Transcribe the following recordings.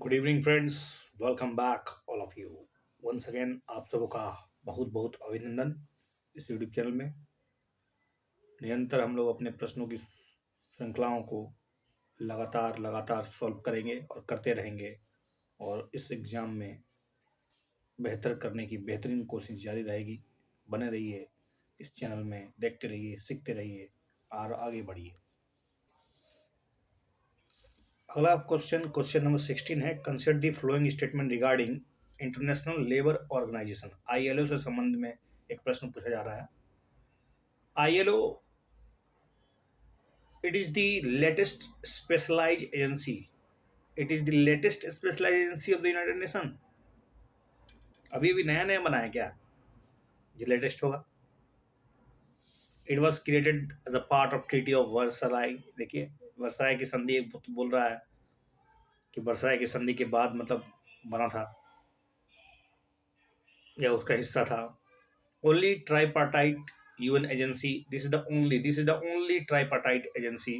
Good evening friends. Welcome back all of you once again. आप सबों का बहुत बहुत अभिनंदन। इस यूट्यूब चैनल में निरंतर हम लोग अपने प्रश्नों की श्रृंखलाओं को लगातार लगातार सॉल्व करेंगे और करते रहेंगे। और इस एग्ज़ाम में बेहतर करने की बेहतरीन कोशिश जारी रहेगी। बने रहिए इस चैनल में, देखते रहिए, सीखते रहिए और आगे बढ़िए। अगला क्वेश्चन, क्वेश्चन नंबर 16 है। Consider the flowing statement regarding international labour organisation, ILO से संबंध में एक प्रश्न पूछा जा रहा है। ILO, it is the latest specialised agency, it is the latest specialised agency of the United Nation. अभी अभी नया नया बना है क्या? ये लेटेस्ट होगा। It was created as a part of treaty of Versailles. देखिए, वर्साई की संधि बोल रहा है कि वर्साई की संधि के बाद मतलब बना था या उसका हिस्सा था। only tripartite UN agency. This is the only tripartite agency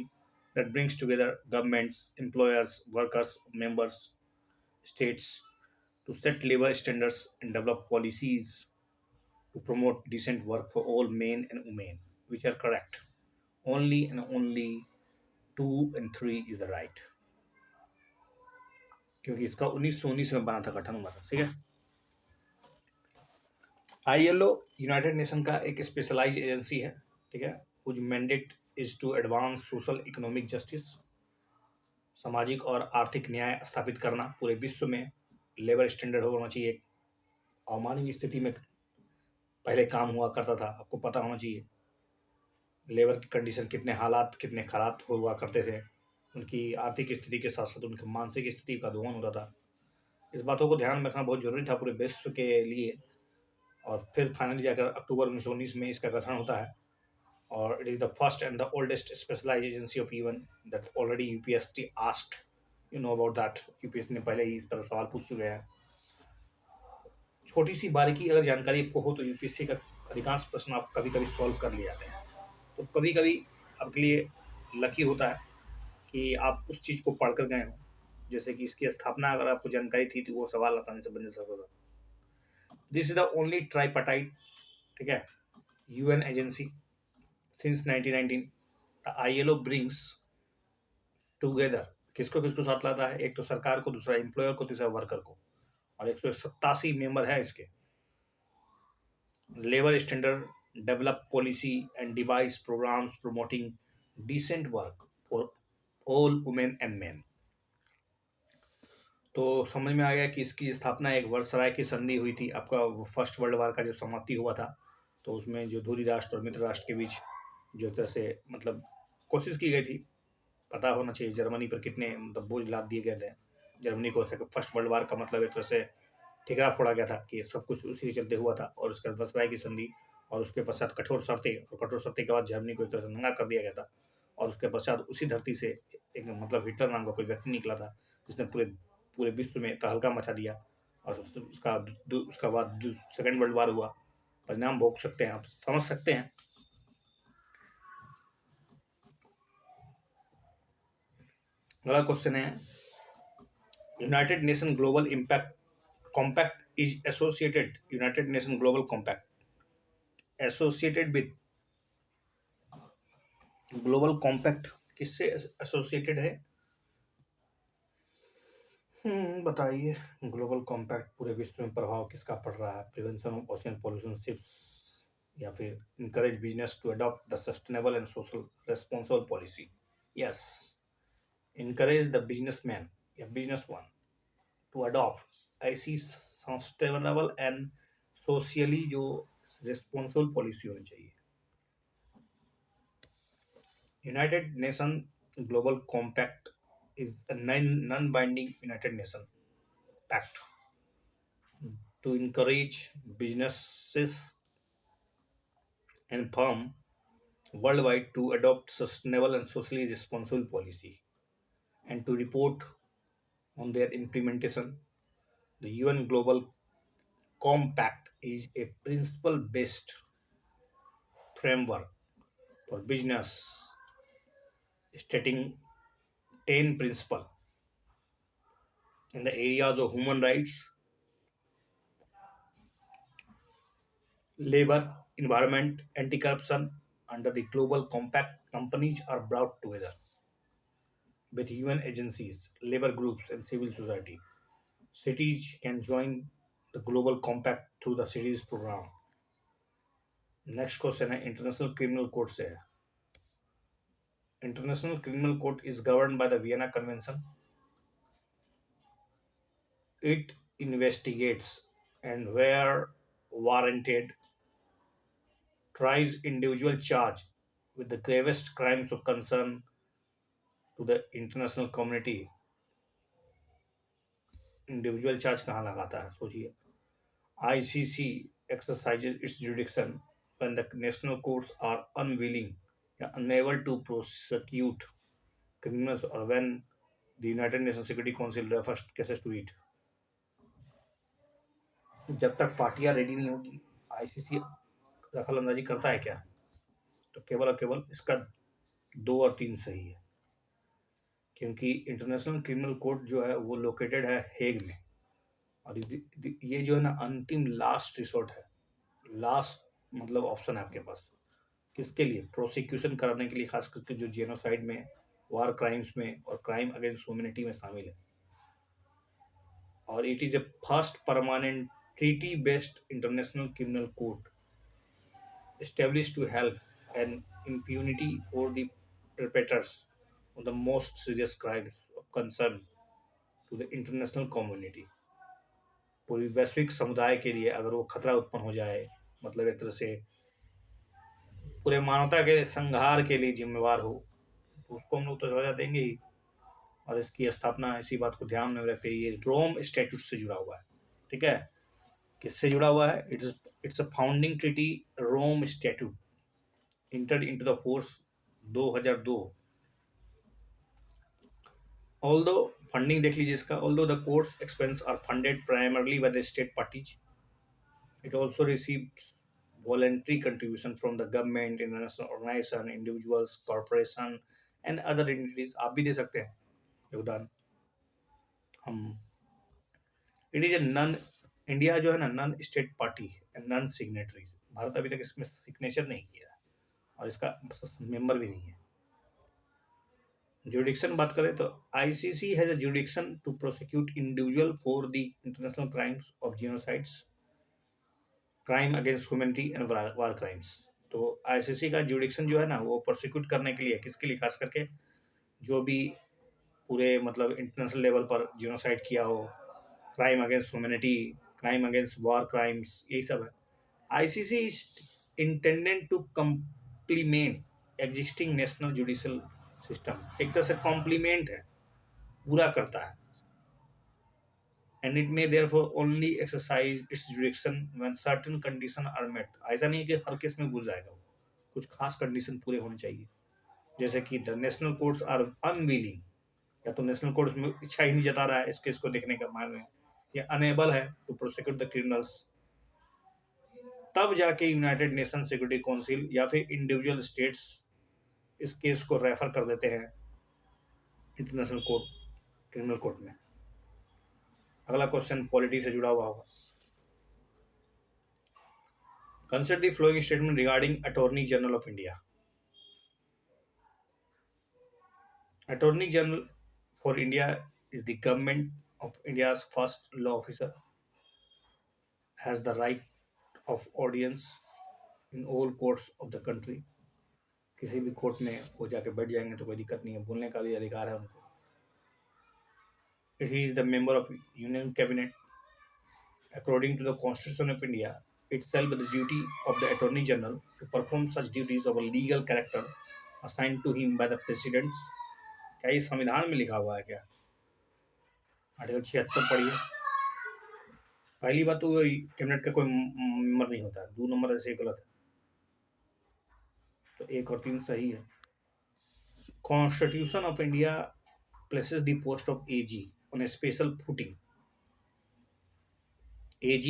that brings together governments, employers, workers, members, states to set labor standards and develop policies to promote decent work for all men and women, which are correct. Only and only 2 and 3 is the right, क्योंकि इसका 1919 में बना था, गठन हुआ था। ठीक है। आईएलओ यूनाइटेड नेशन का एक स्पेशलाइज एजेंसी है। ठीक है। कुछ mandate is to advance social economic justice, सामाजिक और आर्थिक न्याय स्थापित करना पूरे विश्व में। लेबर स्टैंडर्ड होना चाहिए। अमानवीय स्थिति में पहले काम हुआ करता था, आपको पता होना चाहिए। लेबर की कंडीशन, कितने हालात कितने खराब हुआ करते थे, उनकी आर्थिक स्थिति के साथ साथ उनकी मानसिक स्थिति का दोहन होता था। इस बातों को ध्यान में रखना बहुत जरूरी था पूरे विश्व के लिए। और फिर फाइनली जाकर अक्टूबर 1919 में इसका गठन होता है। और it is the first and the oldest specialized agency of UN that already UPSC asked. You know about that. UPSC ने पहले ही इस पर सवाल पूछ चुके हैं। छोटी सी बारीकी अगर जानकारी आपको हो तो यूपीएससी का अधिकांश प्रश्न आप कभी कभी सॉल्व कर लिए जाते हैं। तो कभी कभी आपके लिए लकी होता है कि आप उस चीज़ को पढ़ कर गए हो। जैसे कि इसकी स्थापना अगर आपको जानकारी थी तो वो सवाल आसानी से बन सकता था। This is the only tripartite, ठीक है, UN agency since 1919। The ILO brings together, किसको किसको साथ लाता है? एक तो सरकार को, दूसरा एम्प्लॉयर को, तीसरा वर्कर को। और 187 मेंबर है इसके। Labour standard, develop policy and devise programmes promoting decent work for all women and man. तो समझ में आ गया कि इसकी स्थापना एक वर्षराय की संधि हुई थी। आपका फर्स्ट वर्ल्ड वार का जब समाप्ति हुआ था तो उसमें जो धुरी राष्ट्र और मित्र राष्ट्र के बीच जो तरह से मतलब कोशिश की गई थी। पता होना चाहिए जर्मनी पर कितने मतलब बोझ लाद दिए गए थे। जर्मनी को फर्स्ट वर्ल्ड वार का मतलब एक तरह से ठिकरा फोड़ा गया था कि सब कुछ उसी के चलते हुआ था। और उसके बाद वर्षराय की संधि और उसके पश्चात कठोर शर्तें, और कठोर शर्तें के बाद जर्मनी को एक तरह से नंगा कर दिया गया था। और उसके पश्चात उसी धरती से एक मतलब हिटलर नाम का कोई व्यक्ति निकला था जिसने पूरे पूरे विश्व में तहलका मचा दिया। और उसका बाद सेकेंड वर्ल्ड वार हुआ। परिणाम भोग सकते हैं, आप समझ सकते हैं। अगला क्वेश्चन है, United Nation global impact compact is associated, United Nation global compact associated with, global compact किससे एसोसिएटेड है? बताइए। ग्लोबल कॉम्पैक्ट पूरे विश्व में प्रभाव किसका पड़ रहा है? Prevention of ocean pollution ships, या फिर encourage business to adopt the sustainable and social responsible policy. Yes, encourage the businessman या बिजनेस वन टू अडॉप्ट ऐसी सस्टेनेबल एंड सोशली जो रिस्पॉन्सिबल पॉलिसी होनी चाहिए। United Nation global compact is a non-binding United Nations pact to encourage businesses and firms worldwide to adopt sustainable and socially responsible policy and to report on their implementation. The UN Global Compact is a principle-based framework for business, stating 10 principles in the areas of human rights, labor, environment, anti-corruption. Under the Global Compact, companies are brought together with UN agencies, labor groups, and civil society. Cities can join the Global Compact through the cities program. Next question है international criminal court से है। International criminal court is govern by the Vienna convention. It investigates and where warranted tries individual charged with the gravest crimes of concern to the international community। Individual charge कहाँ लगाता है सोचिए। ICC exercises its jurisdiction when the national courts are unwilling or unable to prosecute criminals or when the United Nations Security Council refers cases to it। जब तक पार्टियां ready नहीं होगी ICC दखल अंदाजी करता है क्या? तो केवल और केवल इसका 2 और 3 सही है, क्योंकि इंटरनेशनल क्रिमिनल कोर्ट जो है वो लोकेटेड है हेग में। और ये जो है ना अंतिम लास्ट रिसोर्ट है, लास्ट मतलब ऑप्शन है आपके पास। किसके लिए? प्रोसिक्यूशन कराने के लिए, खास करके जो जेनोसाइड में, वार क्राइम्स में और क्राइम अगेंस्ट ह्यूमैनिटी में शामिल है। और it is A first permanent treaty based international criminal court established to help and impunity for the perpetrators of the most serious crimes of concern to the international community। पूरी वैश्विक समुदाय के लिए अगर वो खतरा उत्पन्न हो जाए, मतलब एक तरह से पूरे मानवता के संहार के लिए जिम्मेवार हो, तो उसको हम लोग तो सजा देंगे ही। और इसकी स्थापना, इसी बात को ध्यान में रखते ये रोम स्टैट्यूट से जुड़ा हुआ है। ठीक है, किससे जुड़ा हुआ है? It's a founding treaty, Rome statute entered into the force 2002। Although funding देख लीजिए इसका, although the court's expenses are funded primarily by the state parties, it also receives voluntary contribution from the government, international organization, individuals, corporation and other entities। आप भी दे सकते हैं योगदान। हम it is a non, India जो है ना non state party है, नन सिग्नेटरी। भारत अभी तक इसमें सिग्नेचर नहीं किया है और इसका मेंबर भी नहीं है। जुडिक्शन बात करें तो ICC has a jurisdiction to prosecute individual for the international crimes of genocides, crime against humanity and war crimes. तो आईसीसी का जुडिक्शन जो है ना वो प्रोसिक्यूट करने के लिए, किसके लिए? खास करके जो भी पूरे मतलब इंटरनेशनल लेवल पर जीनोसाइड किया हो, crime against humanity, crime against war crimes, यही सब है। ICC is intended to complement existing national judicial system. एक तरह से कॉम्प्लीमेंट है, पूरा करता है। And it may therefore only exercise its jurisdiction when certain condition are met. ऐसा नहीं है कि हर केस में घुस जाएगा वो, कुछ खास कंडीशन पूरे होने चाहिए। जैसे कि the national courts are unwilling, या तो नेशनल कोर्ट्स में इच्छा ही नहीं जता रहा है इस केस को देखने का मान में, या अनेबल है टू प्रोसिक्यूट द क्रिमिनल्स, तब जाके यूनाइटेड नेशन सिक्योरिटी काउंसिल या फिर इंडिविजुअल स्टेट्स इस केस को रेफर कर देते हैं इंटरनेशनल कोर्ट, क्रिमिनल कोर्ट में। अगला क्वेश्चन पॉलिटी से जुड़ा हुआ होगा। Consider the flowing statement regarding attorney general of India. Attorney general for India is the government of India's first law officer, has the right of audience in all courts of the country। किसी भी court में वो जाके बैठ जाएंगे तो कोई दिक्कत नहीं है, बोलने का भी अधिकार है उनको। He is the member of Union Cabinet। According to the Constitution of India, itself the duty of the Attorney General to perform such duties of a legal character assigned to him by the presidents। क्या ये संविधान में लिखा हुआ है क्या? Article 76 पढ़िए। पहली बात तो कैबिनेट का कोई मेंबर नहीं होता, 2 नंबर ऐसे गलत है, तो 1 और 3 सही है। Constitution of India places the post of AG on a special footing। AG,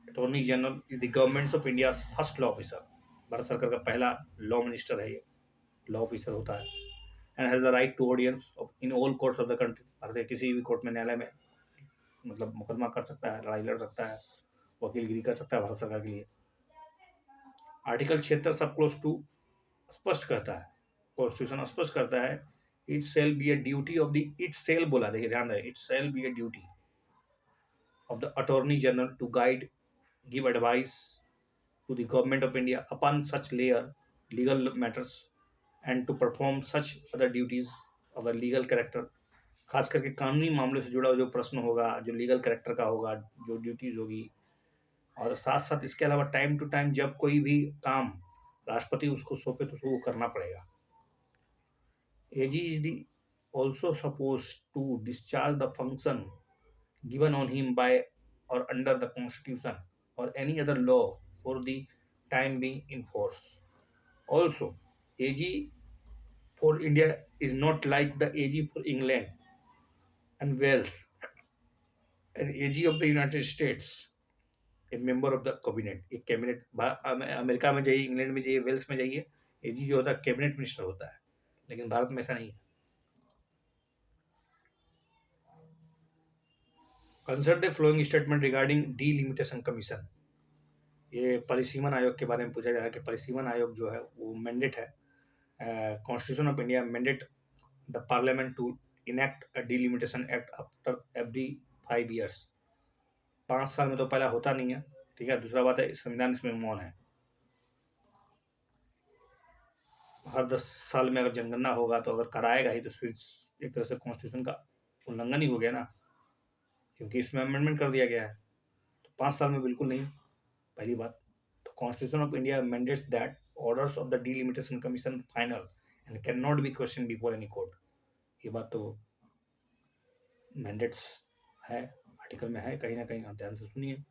attorney general, is the government of India first law officer. Bharat सरकार का पहला लॉ मिनिस्टर है, ये लॉ ऑफिसर होता है। And has the right to audience in all courts of the country. Bharat के किसी भी कोर्ट में, न्यायालय में मतलब मुकदमा कर सकता है, लड़ाई लड़ सकता है, वकीलगिरी कर सकता है भारत सरकार के लिए। आर्टिकल 76 सब क्लोज टू स्पष्ट करता है, कॉन्स्टिट्यूशन स्पष्ट करता है, it shall be a duty of the, it shall बोला, देखिए ध्यान रहे, it shall be a duty of the Attorney General to guide, give advice to the Government of India upon such layer legal matters and to perform such other duties of a legal character। खास करके कानूनी मामले से जुड़ा जो प्रश्न होगा, जो लीगल करेक्टर का होगा, जो ड्यूटीज होगी, और साथ साथ इसके अलावा टाइम टू टाइम जब कोई भी काम राष्ट्रपति उसको सौंपे तो उसको वो करना पड़ेगा। AG is the also supposed to discharge the function given on him by or under the constitution or any other law for the time being in force। Also, AG for India is not like the AG for England and Wales and AG of the United States, a member of the cabinet। एक cabinet America में जाइए, England में जाइए, Wales में जाइए, एजी जो होता है कैबिनेट मिनिस्टर होता है, लेकिन भारत में ऐसा नहीं है। Consider the flowing statement regarding delimitation commission. ये परिसीमन आयोग के बारे में पूछा जा रहा है कि परिसीमन आयोग जो है वो मैंडेट है, constitution of India mandate the parliament to enact a delimitation act after every 5 years. 5 साल में तो पहला होता नहीं है, ठीक है। दूसरा बात है संविधान इसमें मौन है, हर 10 साल में अगर जनगणना होगा तो अगर कराएगा ही तो फिर एक तरह से कॉन्स्टिट्यूशन का उल्लंघन ही हो गया ना, क्योंकि इसमें अमेंडमेंट कर दिया गया है। तो 5 साल में बिल्कुल नहीं, पहली बात। तो constitution of India mandates that orders of the delimitation commission final and can not be question before any court. ये बात तो मैंडेट्स है, आर्टिकल में है, कहीं ना कहीं आप ध्यान से सुनिए।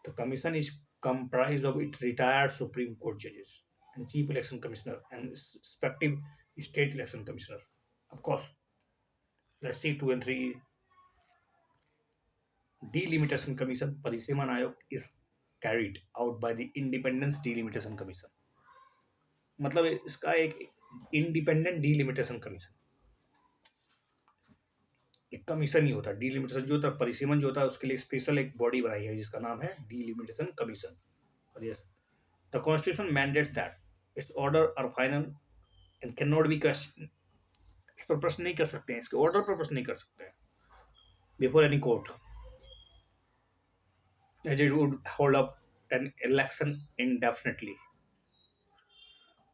तो commission is comprised of its retired Supreme Court judges and Chief Election Commissioner and respective state election commissioner। Of course, let's see 2 and 3। Delimitation Commission परिसीमन आयोग is carried out by the Independence Delimitation Commission। मतलब इसका एक independent delimitation commission, एक commission ही होता है। Delimitation जो होता है, परिसीमन जो होता है, उसके लिए स्पेशल एक बॉडी बनाई है जिसका नाम है डीलिमिटेशन कमीशन। और ये the constitution mandates that its order are final and can not be question. इस पर प्रश्न नहीं कर सकते हैं, इसके ऑर्डर पर प्रश्न नहीं कर सकते हैं before any court, as it would hold up an election indefinitely।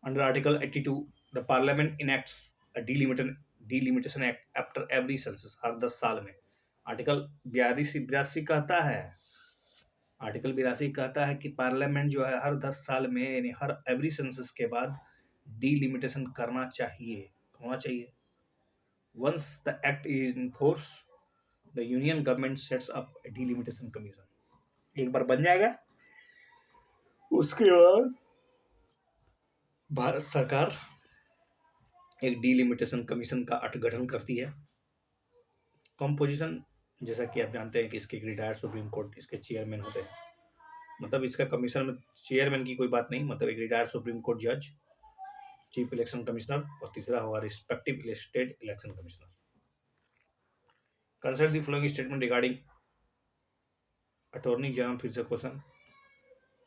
Under Article 82, the Parliament enacts a delimitation act after every census, हर 10 साल में। आर्टिकल 82 कहता है, आर्टिकल 82 कहता है कि पार्लियामेंट जो है हर 10 साल में, यानी हर एवरी सेंसस के बाद डीलिमिटेशन करना चाहिए, होना चाहिए। Once the act is in force, the union government sets up a delimitation commission. एक बार बन जाएगा, उसके बाद भारत सरकार एक डीलिमिटेशन कमीशन का गठन करती है। कंपोजिशन जैसा कि आप जानते हैं कि इसके रिटायर्ड सुप्रीम कोर्ट इसके चेयरमैन होते हैं, मतलब इसका कमीशन में चेयरमैन की कोई बात नहीं, मतलब एक रिटायर्ड सुप्रीम कोर्ट जज, चीफ इलेक्शन कमिश्नर, और तीसरा होगा respective state election commissioner. Consider the following statement regarding attorney general. फिर से क्वेश्चन,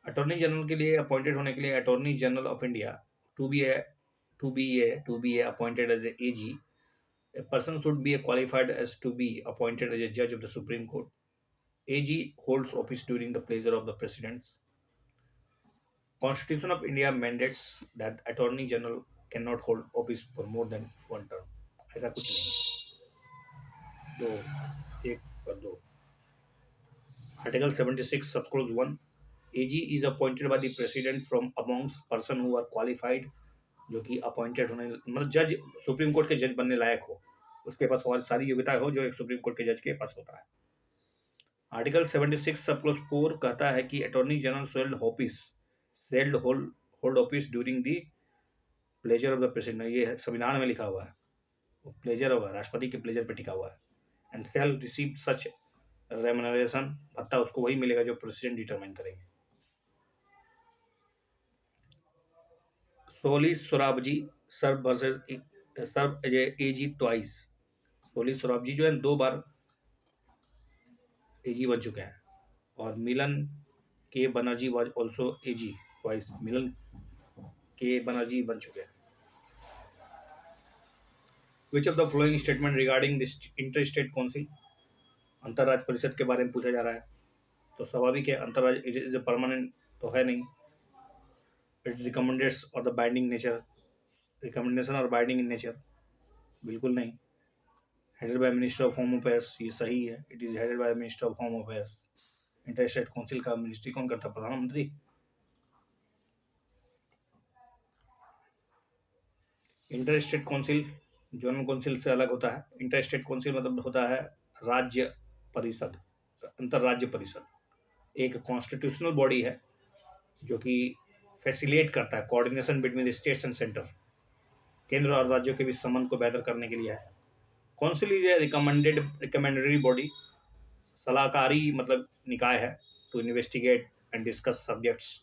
अटॉर्नी जनरल के लिए अपॉइंटेड होने के लिए attorney general of India to be appointed as a AG, a person should be qualified as to be appointed as a judge of the Supreme Court। AG holds office during the pleasure of the president। Constitution of India mandates that Attorney General cannot hold office for more than 1 term। ऐसा कुछ नहीं है, दो, एक और दो। Article 76 subclause 1, AG is appointed by the president from amongst person who are qualified, जो कि अपॉइंटेड होने, मतलब जज, सुप्रीम कोर्ट के जज बनने लायक हो, उसके पास और सारी योग्यता हो जो एक सुप्रीम कोर्ट के जज के पास होता है। आर्टिकल 76 सब क्लोज 4 कहता है कि attorney general shelled hold office during the pleasure of the president. ये संविधान में लिखा हुआ है, वो प्लेजर होगा, राष्ट्रपति के प्लेजर पे टिका हुआ है। And shall receive such remuneration, भत्ता उसको वही मिलेगा जो प्रेसिडेंट डिटरमाइन करेंगे। Soli Sorabjee sir versus serve as AG twice. Soli Sorabjee जो है 2 बार एजी बन चुके हैं। और Milon K Banerjee was also AG twice. Milon K Banerjee बन चुके हैं। Which of the flowing statement regarding this inter state council, अंतर्राज्य परिषद के बारे में पूछा जा रहा है। तो स्वाभाविक है, अंतर्राज्य इट इज ए परमानेंट तो है नहीं। इट रिकमेंडेड्स और द बाइंडिंग नेचर, रिकमेंडेशन और बाइंडिंग इन नेचर, बिल्कुल नहीं। Headed by minister of home affairs, ये सही है, it is headed by minister of home affairs. Inter state council का मिनिस्ट्री कौन करता है? प्रधानमंत्री। Inter state council zonal council से अलग होता है। इंटर स्टेट काउंसिल मतलब होता है राज्य परिषद, अंतर्राज्य परिषद। एक कॉन्स्टिट्यूशनल बॉडी है जो कि फैसिलिटेट करता है coordination between the states and centre, केंद्र और राज्यों के बीच संबंध को बेहतर करने के लिए है। Council is a recommendary body, सलाहकारी मतलब निकाय है, to investigate and discuss subjects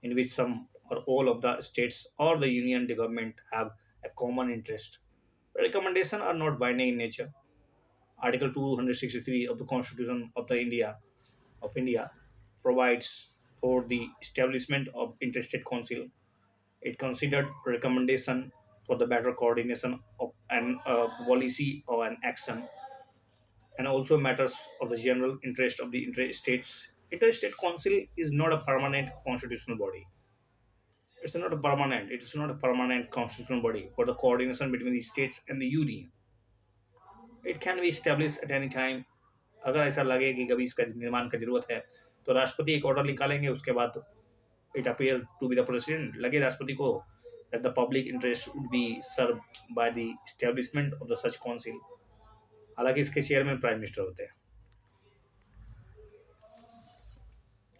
in which some or all of the states or the union government have a common interest. The recommendations are not binding in nature. Article 263 of the Constitution of India provides for the establishment of interstate council. It considered recommendation for the better coordination of an policy or an action, and also matters of the general interest of the interstates. Interstate council is not a permanent constitutional body. It's not a permanent constitutional body for the coordination between the states and the union. It can be established at any time. अगर ऐसा लगे कि कभी इसका निर्माण की जरूरत है तो राष्ट्रपति एक ऑर्डर निकालेंगे, उसके बाद it appears to be the president, लगे राष्ट्रपति को that the public interest would be served by the establishment of the such council. हालांकि इसके चेयरमैन प्राइम मिनिस्टर होते हैं।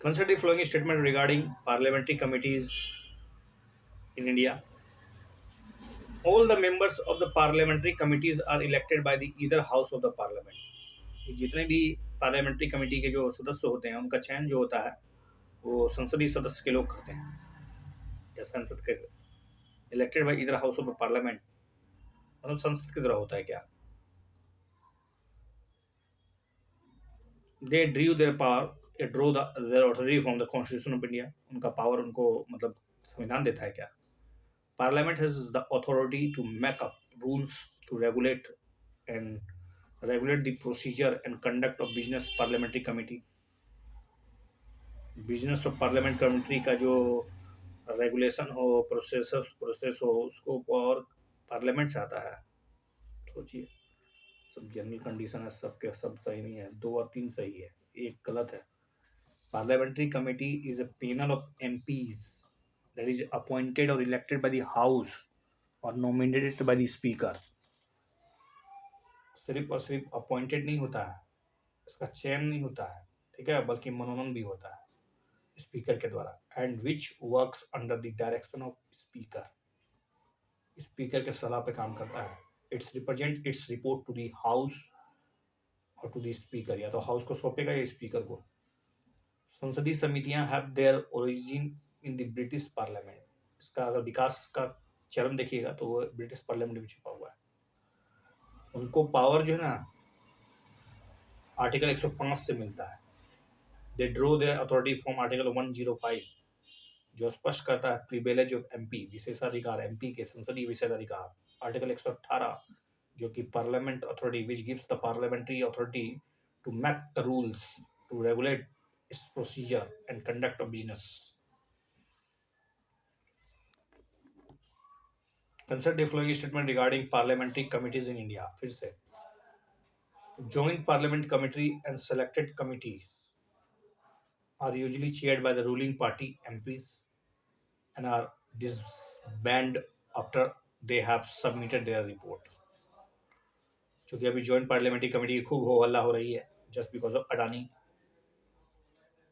Consider the following statement regarding parliamentary committees in India. All the members of the parliamentary committees are elected by the either house of the parliament. ये जितने भी parliamentary committee के जो सदस्य होते हैं उनका चयन जो होता है वो संसदीय सदस्य के लोग करते हैं, या संसद के। Elected by either house of the parliament मतलब संसद की तरह होता है क्या? They derive their power, draw their authority from the constitution of India. उनका पावर उनको मतलब संविधान देता है क्या? Parliament has the authority to make up rules to regulate the procedure and conduct of business parliamentary committee. Business of parliament committee का जो regulation हो, प्रोसेस हो, उसको और पार्लियामेंट से आता है। सोचिए, सब जनरल कंडीशन है, सबके सब सही नहीं है, 2 और 3 सही है, एक गलत है। Parliamentary committee is a panel of MPs that is appointed or elected by the house or nominated by the speaker. सिर्फ और सिर्फ अपॉइंटेड नहीं होता है, इसका चयन नहीं होता है, ठीक है, बल्कि मनोनयन भी होता है स्पीकर के द्वारा। And which works under the direction of speaker, speaker के सलाह पे काम करता है। It's represent it's report to the house और टू द स्पीकर, या तो हाउस को सौंपेगा या स्पीकर को। संसदीय समितियां have their origin in the British parliament. इसका अगर विकास का चरण देखिएगा तो वो ब्रिटिश पार्लियामेंट में छिपा हुआ है। उनको पावर जो है ना आर्टिकल 105 से मिलता है। They draw their authority from article 105 जो स्पष्ट करता है प्रिविलेज ऑफ एमपी, विशेषाधिकार एमपी के, संसदीय विशेषाधिकार। आर्टिकल 118 जो कि parliament authority which gives the parliamentary authority to make the rules to regulate its procedure and conduct of business. Consider the following statement regarding parliamentary committees in India. फिर से, joint parliament committee and selected committees are usually chaired by the ruling party MPs and are disbanded after they have submitted their report. चूंकि अभी joint parliamentary committee की खूब हो हल्ला हो रही है just because of Adani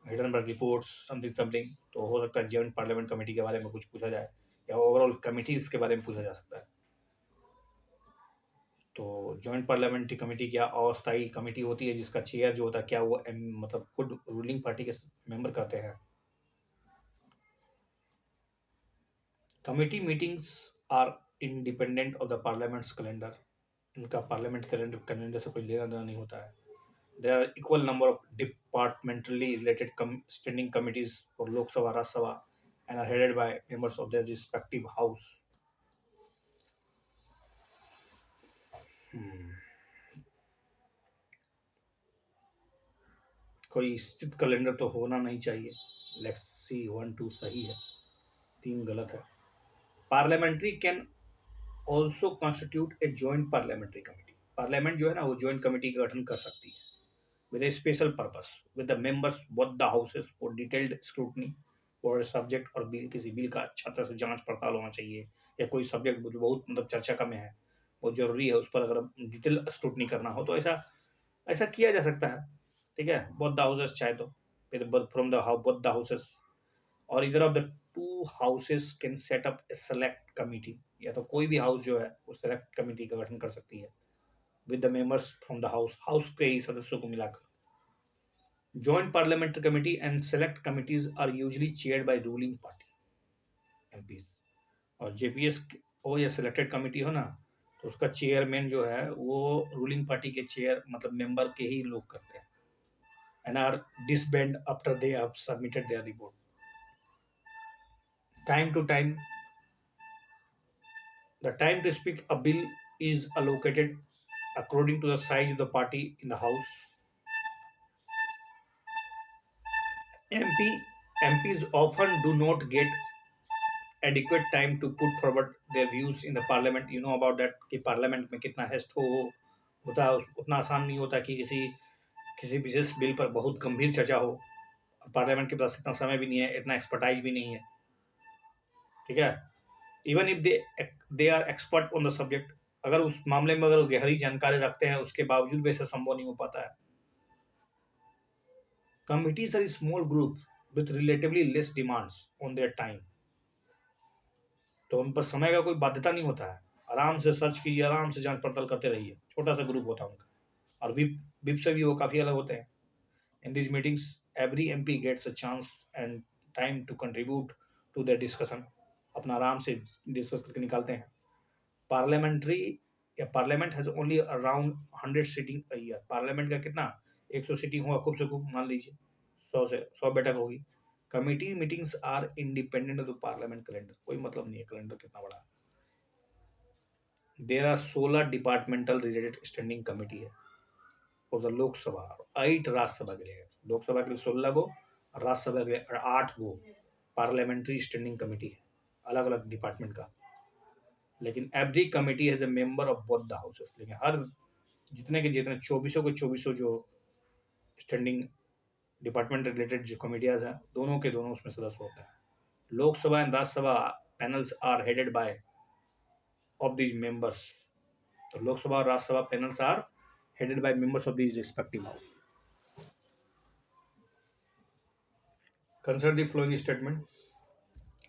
Hindenburg reports something, तो हो सकता है जॉइंट पार्लियामेंट कमेटी के बारे में कुछ पूछा जाए या ओवरऑल कमिटीज के बारे में पूछा जा सकता है। तो जॉइंट पार्लियामेंट्री कमेटी क्या अस्थायी कमेटी होती है जिसका चेयर जो होता है क्या वो मतलब खुद रूलिंग पार्टी के मेंबर करते हैं। Committee meetings are independent of the parliament's calendar. इनका पार्लियामेंट कैलेंडर से कोई लेना देना नहीं होता है. There are equal number of departmentally related standing committees for Lok Sabha, Rajya Sabha, and are headed by members of their respective house. कोई स्थित कैलेंडर तो होना नहीं चाहिए. लेट्स सी 1 2 सही है, 3 गलत है. Parliamentary can also constitute a joint parliamentary committee. Parliament जो है ना वो जॉइंट कमिटी का गठन कर सकती है with a special purpose with the members both the houses for detailed scrutiny for a subject और बिल, किसी बिल का अच्छा तरह से जांच पड़ताल होना चाहिए, या कोई सब्जेक्ट जो बहुत मतलब चर्चा का में है, बहुत जरूरी है, उस पर अगर डिटेल स्क्रूटनी करना हो तो ऐसा ऐसा किया जा सकता है. ठीक है, बोथ द हाउसेस चाहे तो from the both the houses और इधर of the two houses can set up A select committee, या तो कोई भी हाउस जो है वो सेलेक्ट कमिटी का गठन कर सकती है with the members from the house के ही सदस्यों को मिलाकर. Joint parliamentary committee and select committees are usually chaired by ruling party MPs. और जेपीएस हो या सिलेक्टेड कमिटी हो ना, तो उसका चेयरमैन जो है वो रूलिंग पार्टी के चेयर मतलब मेंबर के ही लोग करते हैं. And are disband after they have submitted their report. Time to time, the time to speak a bill is allocated according to the size of the party in the house. MPs often do not get adequate time to put forward their views in the parliament. You know about that कि parliament में कितना haste हो होता है, उतना आसान नहीं होता कि किसी किसी विशेष बिल पर बहुत गंभीर चर्चा हो. पार्लियामेंट के पास इतना समय भी नहीं है, इतना एक्सपर्टाइज भी नहीं है. ठीक है, even if they are expert on the subject, अगर उस मामले में अगर गहरी जानकारी रखते हैं उसके बावजूद भी ऐसा संभव नहीं हो पाता है. Committees are small group with relatively less demands on their time. तो उन पर समय का कोई बाध्यता नहीं होता है. आराम से सर्च कीजिए, आराम से जांच पड़ताल करते रहिए. छोटा सा ग्रुप होता है उनका, और विप से भी वो काफ़ी अलग होते हैं. In this meetings every MP gets a chance and time to contribute to the discussion. अपना आराम से डिस्कस करके निकालते हैं. पार्लियामेंट्री या parliament has only around 100 sitting a year. Parliament का कितना 100 सीटिंग होगा खूब से खूब, मान लीजिए 100 बैठक होगी. Committee meetings are independent of the parliament calendar. कोई मतलब नहीं है कैलेंडर कितना बड़ा. There are 16 departmental related standing committee है फॉर द लोकसभा, 8 राज्यसभा के लिए. लोकसभा के लिए 16 गो, राज्यसभा के लिए 8 गो पार्लियामेंट्री स्टैंडिंग कमिटी है अलग अलग डिपार्टमेंट का. लेकिन every committee has a member of both the houses. लेकिन हर जितने के जितने 24 के 24 जो स्टैंडिंग डिपार्टमेंट रिलेटेड जो कमिटियाज हैं, दोनों के दोनों उसमें सदस्य होते हैं. Lok Sabha and Rajya Sabha panels are headed by of these members. तो लोकसभा और Rajya Sabha panels are headed by members of these respective house. Consider the flowing statement.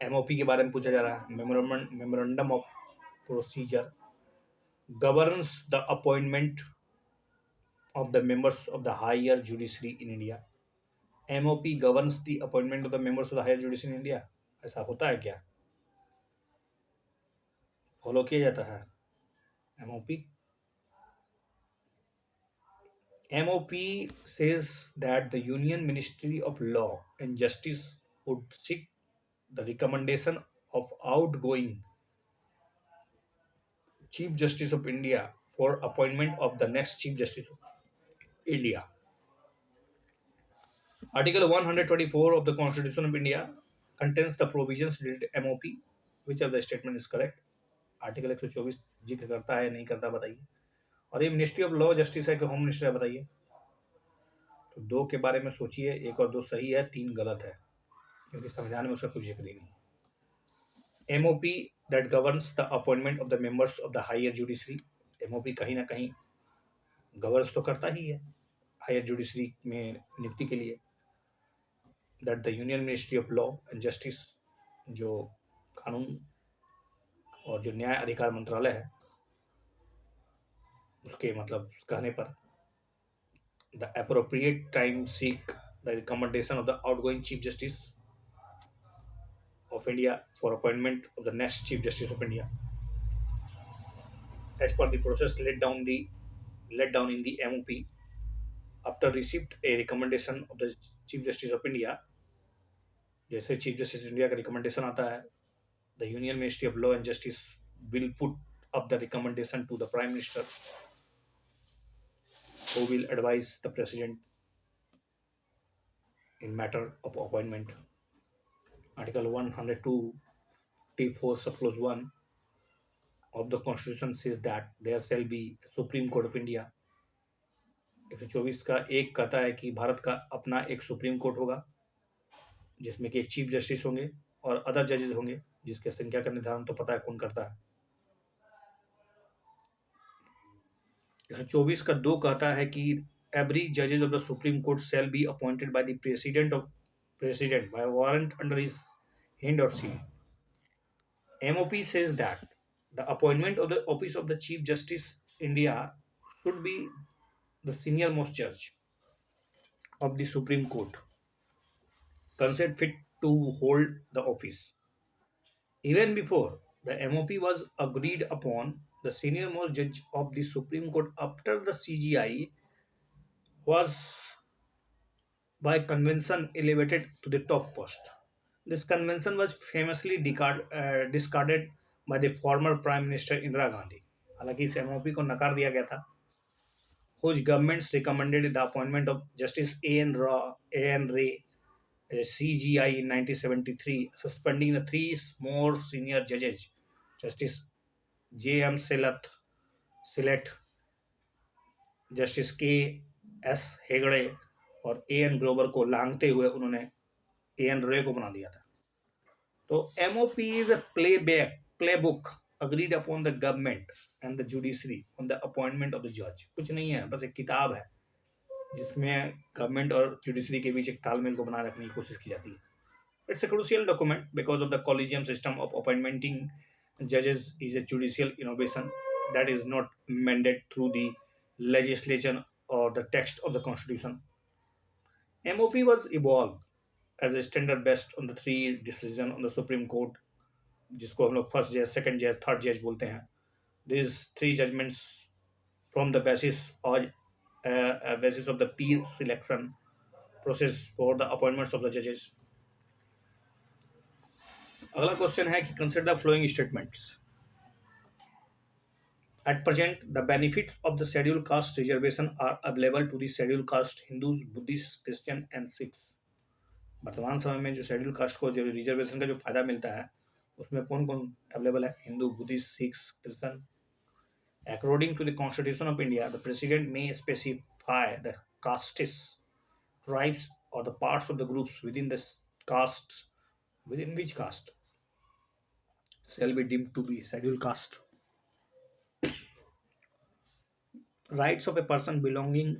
MOP के बारे में पूछा जा रहा है. Memorandum of procedure governs the appointment of the members of the higher judiciary in India. MOP governs the appointment of the members of the higher judiciary in India. ऐसा होता है क्या, फॉलो किया जाता है MOP? MOP says that the Union Ministry of Law and Justice would seek the recommendation of outgoing Chief Justice of India for appointment of the next Chief Justice of India. Article 124 of the Constitution of India contains the provisions related to MOP. Which of the statement is correct? Article 124 जिक्र करता है नहीं करता बताइए. और ये ministry of law justice है कि होम मिनिस्टर है बताइए. तो 2 के बारे में सोचिए, 1 और 2 सही है, 3 गलत है, क्योंकि संविधान में उसका कुछ जिक्र ही नहीं. MOP that governs the appointment of the members of the higher judiciary. MOP कहीं ना कहीं गवर्न्स तो करता ही है हायर जुडिशरी में नियुक्ति के लिए. That the union ministry of law and justice, जो कानून और जो न्याय अधिकार मंत्रालय है उसके मतलब कहने पर the appropriate time seek the recommendation of the outgoing chief justice of India for appointment of the next chief justice of India. as per the process laid down in the MOP after received a recommendation of the Chief Justice of India. जैसे chief justice India का recommendation आता है, the union ministry of law and justice will put up the recommendation to the Prime Minister, who will advise the President in matter of appointment. Article 102 T4 subclause 1 of the Constitution says that there shall be a Supreme Court of India. 124 का एक कहता है कि भारत का अपना एक supreme court होगा, जिसमें कि एक चीफ जस्टिस होंगे और अदर जजेस होंगे, जिसके संख्या का निर्धारण तो पता है कौन करता है। 124 का 2 कहता है कि every judges of the Supreme Court shall be appointed by the president by warrant under his hand or seal. MOP says that the appointment of the office of the Chief Justice India should be the senior most judge of the Supreme Court considered fit to hold the office. Even before the MOP was agreed upon, the senior most judge of the Supreme Court after the CGI was by convention elevated to the top post. This convention was famously discarded by the former Prime Minister Indira Gandhi. हालांकि इस MOP को नकार दिया गया था, whose governments recommended the appointment of Justice A.N. Ray, CGI in 1973, suspending the three more senior judges, Justice J.M. Sillett, Justice K.S. Hegde और A.N. Grover को लांघते हुए उन्होंने A.N. रे को बना दिया था। तो MOP is a playbook agreed upon the government and the judiciary on the appointment of the judge. कुछ नहीं है, बस एक किताब है जिसमें गवर्नमेंट और जुडिशरी के बीच एक तालमेल को बनाए रखने की कोशिश की जाती है। It's a crucial document because of the collegium system of appointing judges is a judicial innovation that is not mandated through the legislation or the text of the constitution. MOP was evolved as a standard based on the three decision on the Supreme Court, जिसको हम लोग first जज, second जज, third जज बोलते हैं. These three judgments from the basis of the peer selection process for the appointments of the judges. अगला question है कि consider the following statements. At present, the benefits of the scheduled caste reservation are available to the scheduled caste Hindus, Buddhists, Christian and Sikhs. वर्तमान समय में जो schedule caste को जो reservation का जो फायदा मिलता है उसमें कौन कौन अवेलेबल है? Hindu, Buddhist, Sikhs, Christian. According to the constitution of India, the president may specify the castes, tribes or the parts of the groups within the castes within which caste shall be deemed to be scheduled caste. Rights of a person belonging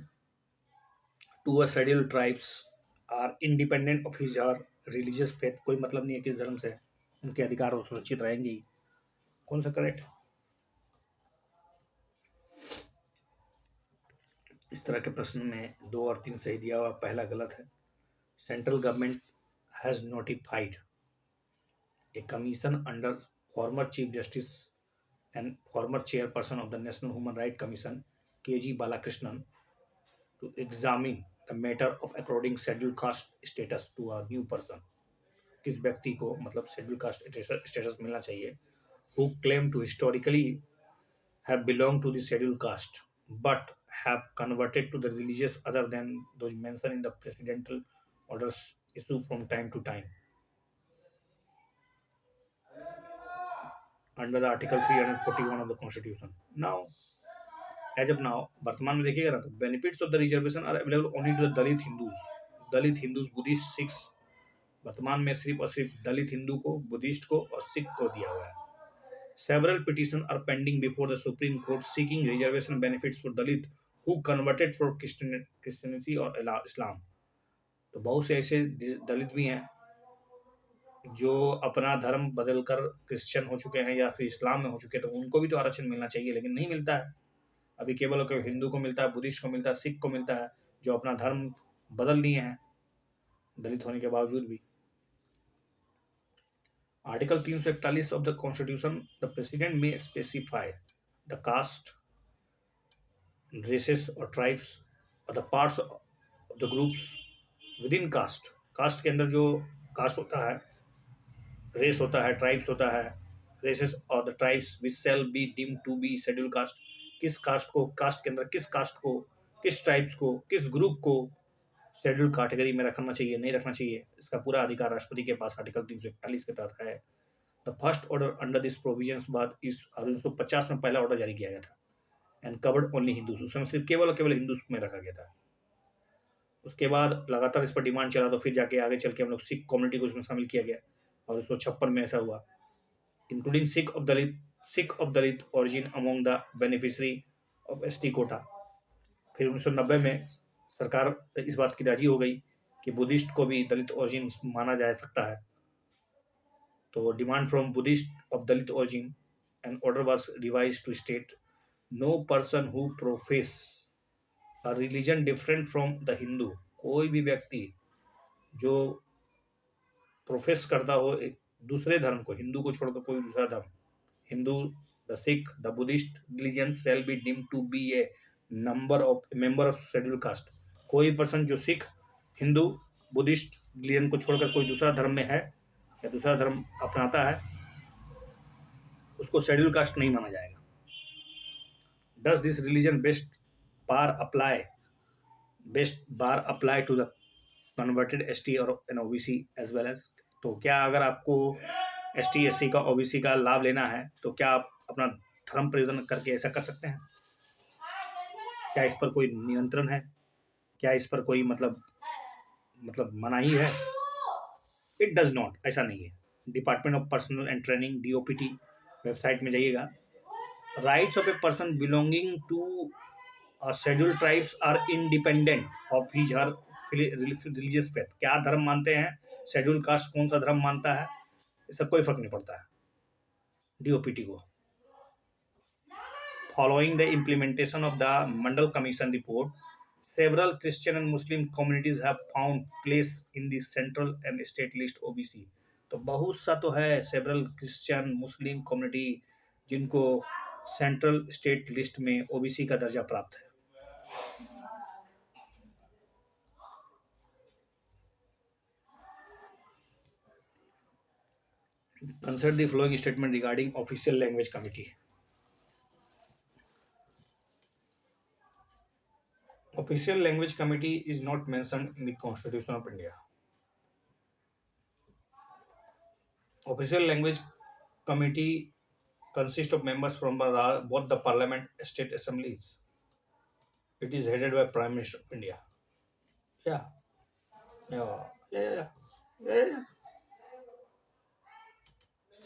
to a scheduled tribes are independent of his or religious faith. कोई मतलब नहीं है किस धर्म से, उनके अधिकार और सुरक्षित रहेंगे. कौन सा करेक्ट? इस तरह के प्रश्न में 2 और 3 सही दिया हुआ, पहला गलत है. Central government has notified a commission under former chief justice and former chairperson of the national human right commission KG Balakrishnan to examine the matter of according schedule caste status to a new person. किस व्यक्ति को मतलब schedule caste status मिलना चाहिए who claim to historically have belonged to the scheduled caste but have converted to the religious other than those mentioned in the presidential orders issued from time to time under the Article 341 of the Constitution. Now, as of now, वर्तमान में देखिएगा ना तो benefits of the reservation are available only to the Dalit Hindus, Buddhist, Sikhs. वर्तमान में सिर्फ और सिर्फ दलित हिंदू को, बुद्धिस्ट को और सिख को दिया हुआ है. Several petitions are pending before the Supreme Court seeking reservation benefits for Dalit who converted for Christianity और Islam. तो बहुत से ऐसे दलित भी हैं जो अपना धर्म बदलकर क्रिश्चियन हो चुके हैं या फिर इस्लाम में हो चुके हैं, तो उनको भी तो आरक्षण मिलना चाहिए, लेकिन नहीं मिलता है. अभी केवल हिंदू को मिलता है, बुद्धिस्ट को मिलता है, सिख को मिलता है, जो अपना धर्म बदल लिए हैं दलित होने के बावजूद भी. Article 341 of the Constitution, the President may specify the caste, races or tribes or the parts of the groups within caste. Caste के अंदर जो कास्ट होता है, रेस होता है, ट्राइब्स होता है, रेसेस और the tribes which shall be deem to be schedule caste, किस कास्ट को, कास्ट के अंदर किस कास्ट को, किस ट्राइब्स को, किस ग्रुप को शेड्यूल कैटेगरी में रखना चाहिए, नहीं रखना चाहिए, इसका पूरा अधिकार राष्ट्रपति के पास आर्टिकल 341 के तहत है। The first order under this provisions बाद इस 1950 में पहला ऑर्डर जारी किया गया था एंड कवर्ड ओनली हिंदूज, उसमें सिर्फ केवल और केवल हिंदूज में रखा गया था। उसके बाद लगातार इस पर डिमांड चला, तो फिर जाके आगे चल के हम लोग सिख कम्युनिटी को उसमें शामिल किया गया और 1956 में ऐसा हुआ, including Sikh of Dalit origin among the beneficiary of ST quota. फिर 1990 में सरकार इस बात की राजी हो गई कि बुद्धिस्ट को भी दलित ओरिजिन माना जा सकता है। तो demand from Buddhist of Dalit origin and order was revised to state no person who profess a religion different from the Hindu, कोई भी व्यक्ति जो प्रोफेस करता हो एक दूसरे धर्म को, हिंदू को छोड़कर कोई दूसरा धर्म, Hindu, the Sikh, the Buddhist religion shall be deemed to be a member of schedule caste. कोई पर्सन जो सिख, हिंदू, बुद्धिस्ट रिलीजन को छोड़कर कोई दूसरा धर्म में है या दूसरा धर्म अपनाता है, उसको शेड्यूल कास्ट नहीं माना जाएगा। Does this religion based bar apply to the converted ST और an OBC as well as. तो क्या अगर आपको ST SC का OBC का लाभ लेना है तो क्या आप अपना धर्म परिवर्तन करके ऐसा कर सकते हैं? क्या इस पर कोई नियंत्रण है? क्या इस पर कोई मतलब मनाही है? इट डज नॉट, ऐसा नहीं है। Department of personnel and training DOPT website में जाइएगा, rights of a person belonging to schedule tribes are independent of his her religious faith. क्या धर्म मानते हैं, शेड्यूल कास्ट कौन सा धर्म मानता है, इसका कोई फर्क नहीं पड़ता है DOPT को। Following the implementation of the Mandal Commission report, several Christian and Muslim communities have found place in the central and state list OBC। तो बहुत सा तो है सेवरल क्रिश्चियन मुस्लिम कम्युनिटी जिनको सेंट्रल स्टेट लिस्ट में OBC का दर्जा प्राप्त है। Consider the following statement regarding official language committee. Official language committee is not mentioned in the Constitution of India. Official language committee consists of members from both the parliament and state assemblies. It is headed by Prime Minister of India. Yeah, yeah, yeah, yeah, yeah, yeah.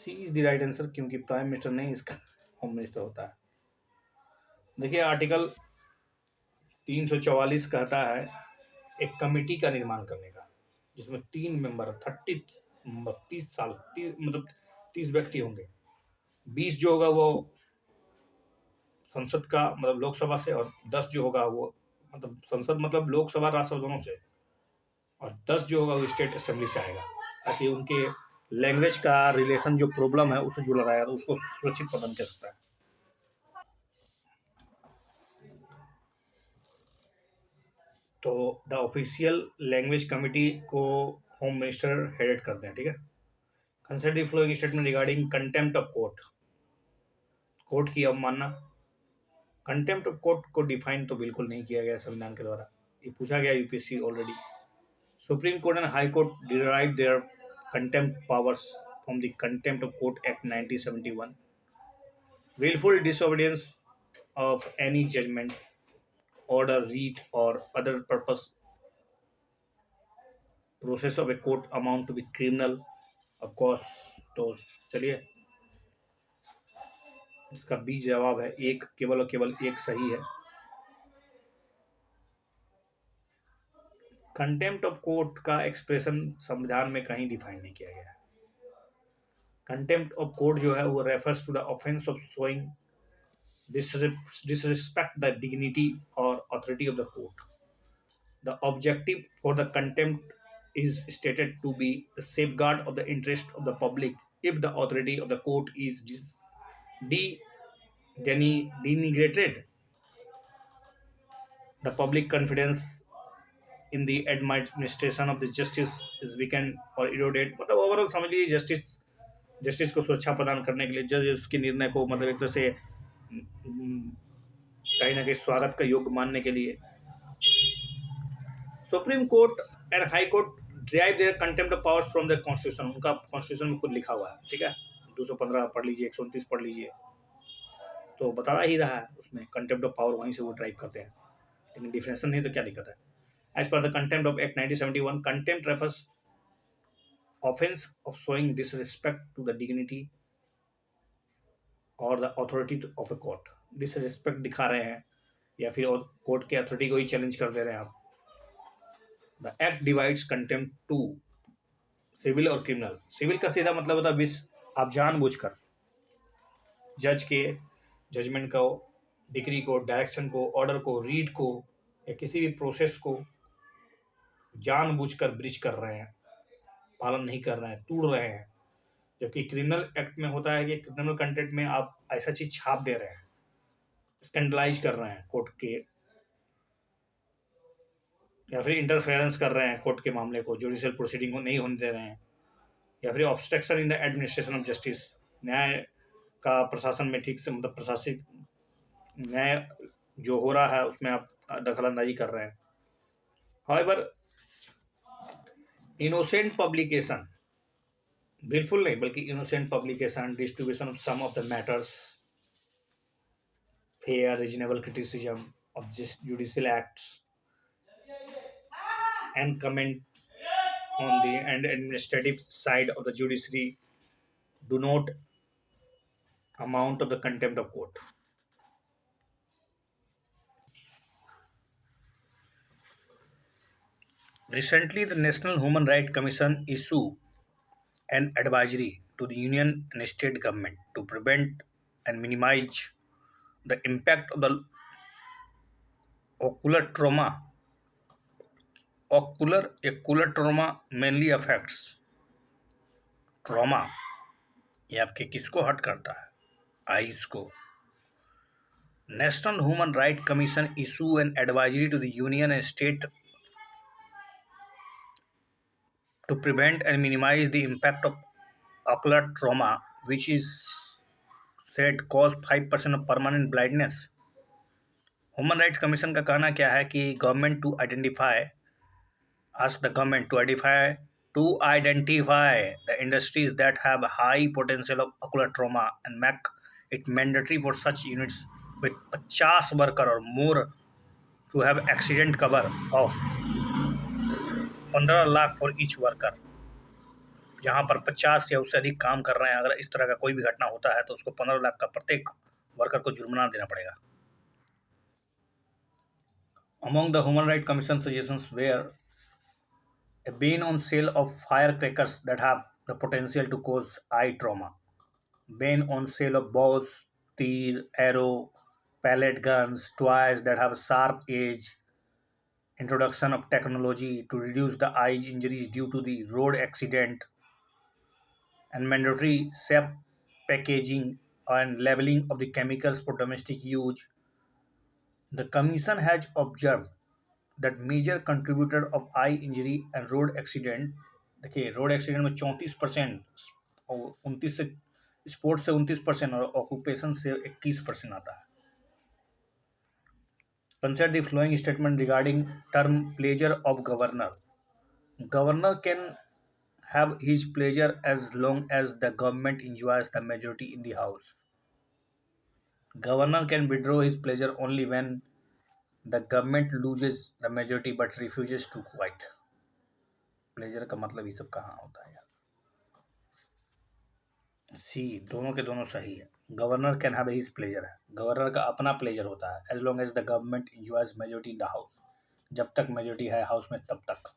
C is the right answer क्योंकि prime minister नहीं, इसका home minister होता है। देखिए article 344 कहता है एक committee का निर्माण करने का, जिसमें 3 मेंबर 30 व्यक्ति होंगे। 20 जो होगा वो संसद का मतलब लोकसभा से, और 10 जो होगा वो मतलब संसद मतलब लोकसभा राज्यसभा दोनों से, और 10 जो होगा वो स्टेट असेंबली से आएगा, ताकि उनके लैंग्वेज का रिलेशन जो प्रॉब्लम है उससे जुड़ा रहेगा, तो उसको सुरक्षित प्रदान कर सकता है। तो द ऑफिशियल लैंग्वेज कमिटी को होम मिनिस्टर हेडेड करते हैं, ठीक है। Consider the following statement regarding contempt of court, court की अवमानना। कंटेम्प्ट ऑफ कोर्ट को डिफाइन तो बिल्कुल नहीं किया गया संविधान के द्वारा, ये पूछा गया UPSC already. Supreme court and high court derive their contempt powers from the contempt of court act 1971। willful disobedience of any judgment, order, writ or other purpose process of a court amount to be criminal of course। तो चलिए इसका B जवाब है एक, केवल और केवल एक सही है। कंटेम्प्ट ऑफ कोर्ट का एक्सप्रेशन संविधान में कहीं डिफाइन नहीं किया गया है। कंटेम्प्ट ऑफ कोर्ट जो है वो refers to the offence of showing disrespect the dignity or authority of the court। The objective for the contempt is stated to be the safeguard of the interest of the public if the authority of the court is denigrated, the public confidence in the administration of the justice is weakened or eroded. मतलब overall समझ लीजिए justice justice को सुरक्षा प्रदान करने के लिए जजेस के निर्णय को मतलब एक तरह से कहीं ना कहीं स्वागत का योग्य मानने के लिए supreme court and high court derive their contempt of powers from the constitution. उनका कॉन्स्टिट्यूशन में खुद लिखा हुआ है, ठीक है, 215 पढ़ लीजिए, 129 पढ़ लीजिए, तो बता ही रहा है उसमें कंटेम्प्ट ऑफ पावर वहीं से वो ड्राइव करते हैं। लेकिन डिफिनेशन नहीं तो क्या दिक्कत है। As per the contempt of act 1971, contempt refers offence of showing disrespect to the dignity और the authority of a court. Disrespect दिखा रहे हैं या फिर कोर्ट के अथॉरिटी को ही चैलेंज कर दे रहे हैं आप। The act divides contempt to civil और क्रिमिनल। सिविल का सीधा मतलब होता है विश आप जानबूझकर जज के जजमेंट को, डिग्री को, डायरेक्शन को, ऑर्डर को, रीड को या किसी भी प्रोसेस को जानबूझकर ब्रीच कर रहे हैं, पालन नहीं कर रहे हैं, तोड़ रहे हैं। जबकि क्रिमिनल एक्ट में होता है कि क्रिमिनल कंटेंट में आप ऐसा चीज छाप दे रहे हैं, स्कैंडलाइज कर रहे हैं कोर्ट के, या फिर इंटरफेरेंस कर रहे हैं कोर्ट के मामले को, जुडिशियल प्रोसीडिंग को नहीं होने दे रहे हैं, या फिर obstruction in the administration of justice, न्याय का प्रशासन में ठीक से मतलब प्रशासित न्याय जो हो रहा है उसमें आप दखल अंदाजी कर रहे हैं। हाउएवर इनोसेंट पब्लिकेशन, बिल्कुल नहीं बल्कि innocent publication, distribution of some of the matters, fair reasonable criticism of judicial acts and comment on the and administrative side of the judiciary do not amount of the contempt of court. Recently, the National Human Rights Commission issued an advisory to the union and state government to prevent and minimize the impact of the ocular trauma. Ocular trauma mainly affects trauma, ये आपके किसको hurt करता है? Eyes को। National Human Rights Commission issue an advisory to the union and state to prevent and minimize the impact of ocular trauma, which is said cause 5% of permanent blindness. Human rights commission का कहना क्या है कि government to identify ask the government to identify the industries that have high potential of ocular trauma and make it mandatory for such units with 50 worker or more to have accident cover of 15 lakh for each worker. जहां पर 50 या उससे अधिक काम कर रहे हैं, अगर इस तरह का कोई भी घटना होता है तो उसको 15 लाख का प्रत्येक वर्कर को जुर्माना देना पड़ेगा। Among the Human Rights Commission suggestions were a ban on sale of firecrackers that have the potential to cause eye trauma, ban on sale of bows, tir, arrow, pellet guns, toys that have sharp edge, introduction of technology to reduce the eye injuries due to the road accident, and mandatory safe packaging and labeling of the chemicals for domestic use. The Commission has observed that major contributor of eye injury and road accident, देखिए road accident में 34% और 29 से sports से 29% और occupation से 21% आता है। Consider the following statement regarding term pleasure of governor. Governor can have his pleasure as long as the government enjoys the majority in the house. Governor can withdraw his pleasure only when the government loses the majority but refuses to quit. Pleasure का मतलब ये सब कहाँ होता है यार? सी दोनों के दोनों सही है। Governor can have his pleasure है, गवर्नर का अपना प्लेजर होता है as long as the government enjoys majority in the house, जब तक मेजोरिटी है हाउस में तब तक।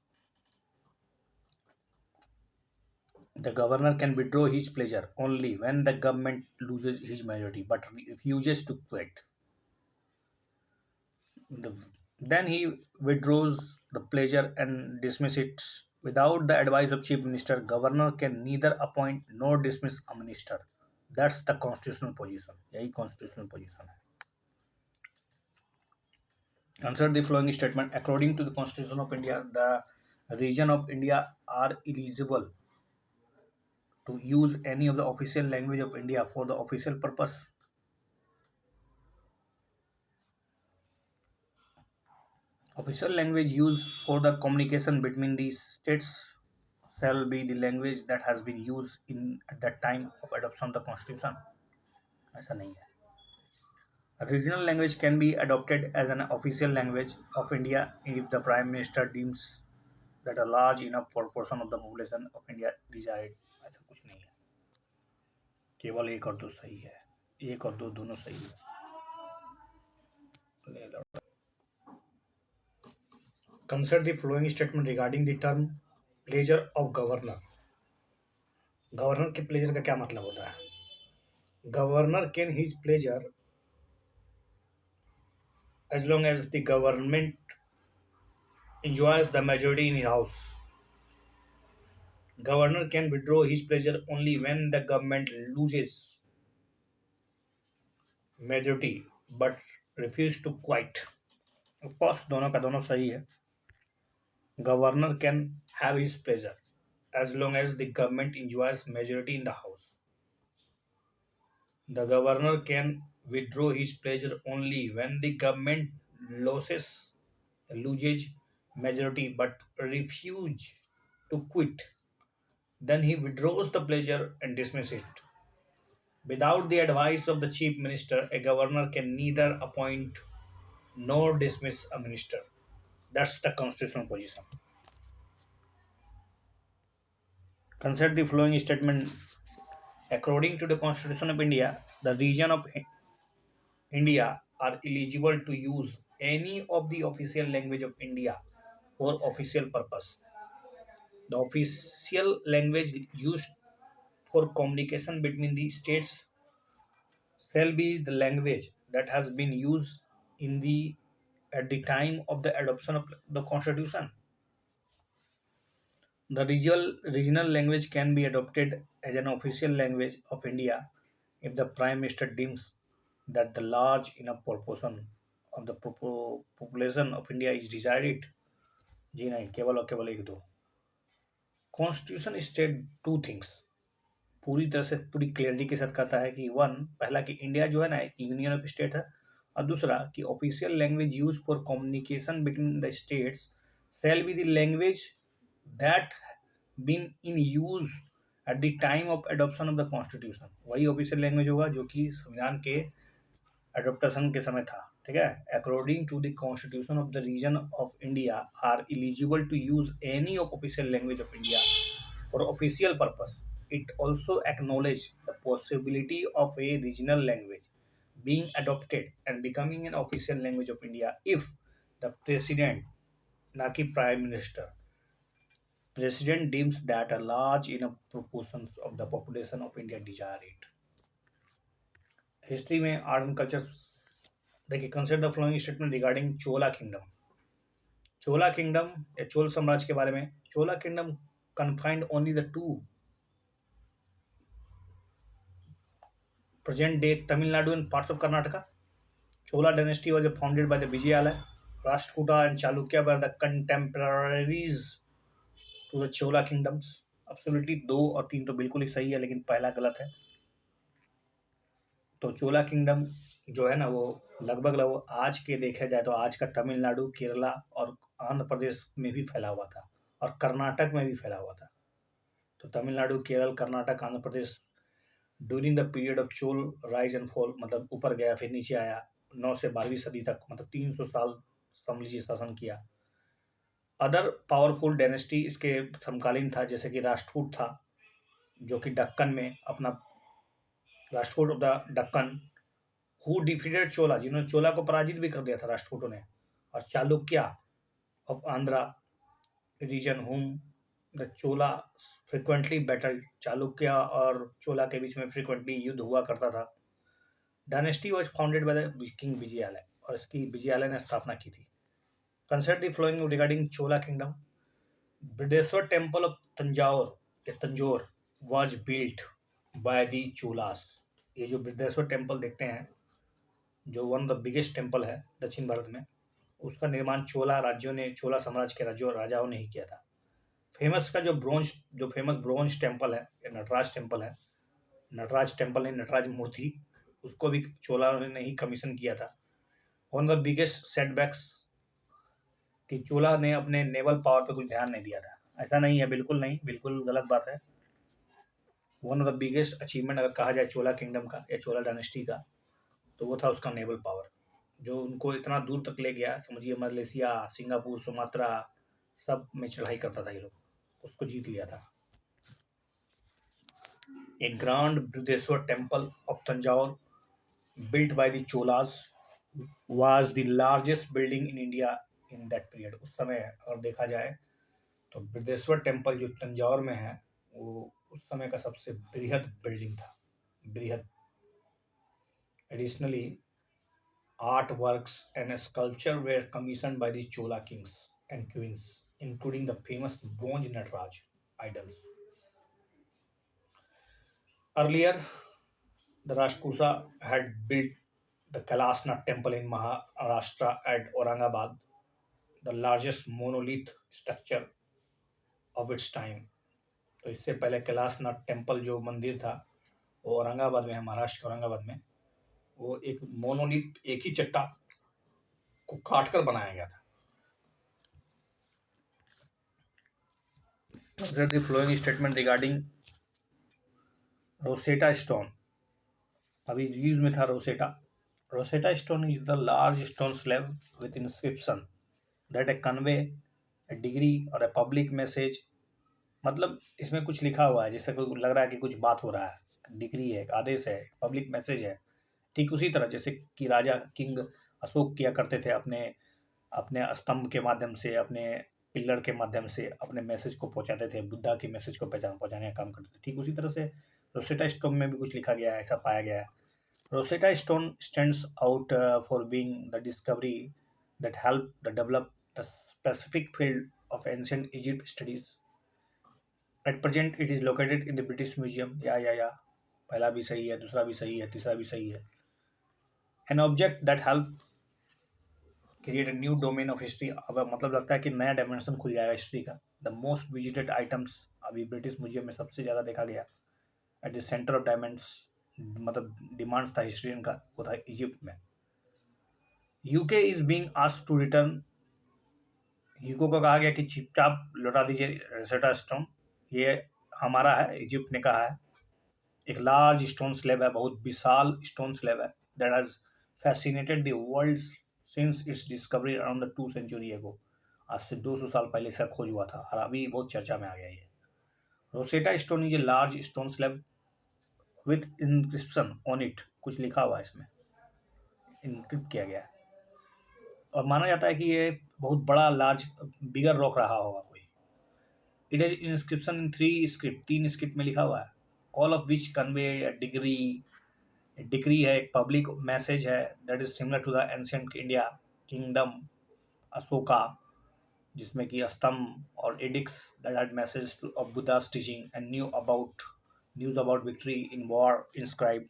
The governor can withdraw his pleasure only when the government loses his majority but refuses to quit. Then he withdraws the pleasure and dismiss it. Without the advice of Chief Minister, Governor can neither appoint nor dismiss a minister. That's the constitutional position, यही constitutional position है। Answer the following statement. According to the Constitution of India, the region of India are eligible to use any of the official language of India for the official purpose. Official language used for the communication between the states shall be the language that has been used in at the time of adoption of the Constitution. ऐसा नहीं है. A regional language can be adopted as an official language of India if the Prime Minister deems that a large enough proportion of the population of India desire it. ऐसा कुछ नहीं है, केवल एक और दो सही है, एक और दो दोनों सही है. Consider the following statement regarding the term pleasure of governor. Governor के प्लेजर का क्या मतलब होता है? Governor can his pleasure as long as the government enjoys the majority in his house. Governor can withdraw his pleasure only when the government loses majority but refuse to quit. Of course, दोनों का दोनों सही है. Governor can have his pleasure as long as the government enjoys majority in the house. The governor can withdraw his pleasure only when the government loses majority but refuse to quit. Then he withdraws the pleasure and dismisses it. Without the advice of the chief minister, a governor can neither appoint nor dismiss a minister. That's the constitutional position. Consider the following statement. According to the Constitution of India, the region of India are eligible to use any of the official language of India for official purpose. The official language used for communication between the states shall be the language that has been used in the at the time of the adoption of the Constitution. The regional language can be adopted as an official language of India if the Prime Minister deems that the large enough proportion of the population of India is desired it. जी नहीं, केवल और केवल एक दो. Constitution state two things, पूरी तरह से पूरी क्लियरिटी के साथ कहता है कि वन, पहला कि इंडिया जो है ना यूनियन ऑफ स्टेट है, और दूसरा कि official language use for communication between the states shall be the language that been in use at the time of adoption of the constitution. वही ऑफिशियल लैंग्वेज होगा जो कि संविधान के एडोप्टेशन के समय था. ठीक है. According to the constitution of the region of India are eligible to use any of official language of India for official purpose. It also acknowledges the possibility of a regional language being adopted and becoming an official language of India if the president, ना कि prime minister, president deems that a large enough proportions of the population of India desire it. History में art and culture देखिए. Consider the following statement regarding Chola kingdom. Chola kingdom या चोल साम्राज्य के बारे में. Chola kingdom confined only the to present day Tamil Nadu and parts of Karnataka. Chola dynasty was founded by the Vijayalaya. Rashtrakuta and Chalukya were the contemporaries to the Chola kingdoms. Absolutely दो और तीन तो बिल्कुल ही सही है, लेकिन पहला गलत है. तो चोला किंगडम जो है ना वो लगभग आज के देखा जाए तो आज का तमिलनाडु, केरला और आंध्र प्रदेश में भी फैला हुआ था और कर्नाटक में भी फैला हुआ था. तो Tamil Nadu, Kerala, Karnataka, Andhra Pradesh during the period of Chola rise and fall, मतलब ऊपर गया फिर नीचे आया. 9 से 12वीं सदी तक, मतलब 300 साल समलिजी शासन किया. अदर पावरफुल डायनेस्टी इसके समकालीन था, जैसे कि राष्ट्रकूट था जो कि दक्कन में अपना Rashtrakuta of the Deccan who defeated Chola, जिन्होंने चोला को पराजित भी कर दिया था राष्ट्रकूटों ने. और Chalukya of Andhra region whom the Chola frequently battle. Chalukya और चोला के बीच में फ्रिक्वेंटली युद्ध हुआ करता था. Dynasty was founded by the king Vijayalaya, और इसकी विजयालय ने स्थापना की थी. Consider the following regarding Chola kingdom. Brihadeshwara temple of Tanjore was built by the Cholas. ये जो बृहदेश्वर टेम्पल देखते हैं, जो one of the biggest temple है दक्षिण भारत में, उसका निर्माण चोला साम्राज्य के राजाओं ने ही किया था। फेमस का जो फेमस ब्रोंज टेम्पल है, ये नटराज टेम्पल है। नटराज टेम्पल नहीं, नटराज मूर्ति, उसको भी चोला ने ही कमीशन किया था। One of the biggest setbacks कि चोला ने अपने नेवल पावर पे कुछ ध्यान नहीं दिया था। ऐसा नहीं है, बिल्कुल नहीं, बिल्कुल गलत बात है। One of the biggest achievement अगर कहा जाए चोला किंगडम का या चोला डायनेस्टी का, तो वो था उसका नेवल पावर, जो उनको इतना दूर तक ले गया। समझिए मलेशिया, सिंगापुर, सुमात्रा सब में चढ़ाई करता था ये लोग, उसको जीत लिया था। A grand Brideshwar temple of Tanjore, built by the Cholas, was the largest building in India in that period. उस समय अगर देखा जाए तो बृहदेश्वर टेम्पल जो तंजौर में है, वो उस समय का सबसे बृहद बिल्डिंग था, बृहद। Additionally, artworks and sculpture were commissioned by the Chola kings and queens, including the famous bronze Nataraj idols. Earlier, the Rashtrakuta had built the Kailasnath temple in Maharashtra at Aurangabad, the largest monolith structure of its time. तो इससे पहले Kailashnath temple जो मंदिर था, वो औरंगाबाद में है, महाराष्ट्र के औरंगाबाद में। वो एक मोनोलिथ, एक ही चट्टान को काट कर बनाया गया था। Consider the following statement regarding Rosetta stone. अभी यूज में था Rosetta. Rosetta stone is the large stone slab with inscription that A convey A degree और ए पब्लिक मैसेज। मतलब इसमें कुछ लिखा हुआ है, जैसे लग रहा है कि कुछ बात हो रहा है, डिग्री है, एक आदेश है, पब्लिक मैसेज है। ठीक उसी तरह जैसे कि राजा किंग अशोक किया करते थे, अपने अपने स्तंभ के माध्यम से, अपने पिल्लर के माध्यम से अपने मैसेज को पहुंचाते थे, बुद्धा के मैसेज को पहुंचाने का काम करते थे। ठीक उसी तरह से रोसेटा स्टोन में भी कुछ लिखा गया है, ऐसा पाया गया है। Rosetta stone stands out for being the discovery that help the develop the specific field of ancient Egypt studies. At present it is located in the British museum. या पहला भी सही है, दूसरा भी सही है, तीसरा भी सही है। An object that help create a new domain of history. अब मतलब लगता है कि नया डायमेंशन खुल जाएगा हिस्ट्री का। द मोस्ट विजिटेड आइटम्स अभी ब्रिटिश म्यूजियम में सबसे ज़्यादा देखा गया at the centre of diamonds, मतलब डिमांड्स था हिस्ट्रियन का, वो था इजिप्ट में। UK is being asked to return. यूको को कहा गया कि चुपचाप लौटा दीजिए रोसेटा स्टोन, ये हमारा है, इजिप्ट ने कहा है। एक लार्ज स्टोन स्लैब है, बहुत विशाल स्टोन स्लैब है, that has fascinated the world since its discovery around the 2 century ago. आज से 200 साल पहले इसका खोज हुआ था और अभी बहुत चर्चा में आ गया ये। Rosetta stone is a large stone slab with inscription on it. कुछ लिखा हुआ है इसमें, इनक्रिप्ट किया गया है, और माना जाता है कि ये बहुत बड़ा लार्ज बिगर रॉक रहा होगा कोई। It is inscription in 3 script, 3 script में लिखा हुआ है, all of which convey degree. Decree है, एक पब्लिक मैसेज है, that is similar to the ancient India kingdom Ashoka, जिसमें कि स्तंभ और edicts that had message of Buddha's teaching and news about victory in war inscribe.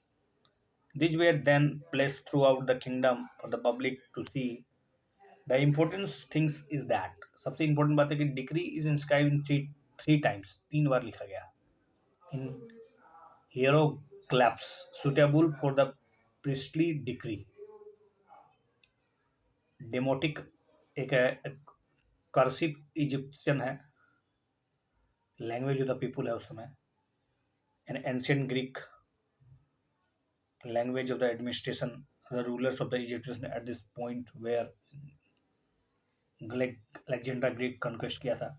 These were then placed throughout the kingdom for the public to see. The important things is that सबसे important बात है कि decree is inscribe in three times, 3 बार लिखा गया in hieroglyphs suitable for the priestly decree. Demotic एक cursive Egyptian है, language of the people है उस समय। An ancient Greek language of the administration, the rulers of the Egyptians at this point where Alexander Greek conquest किया था।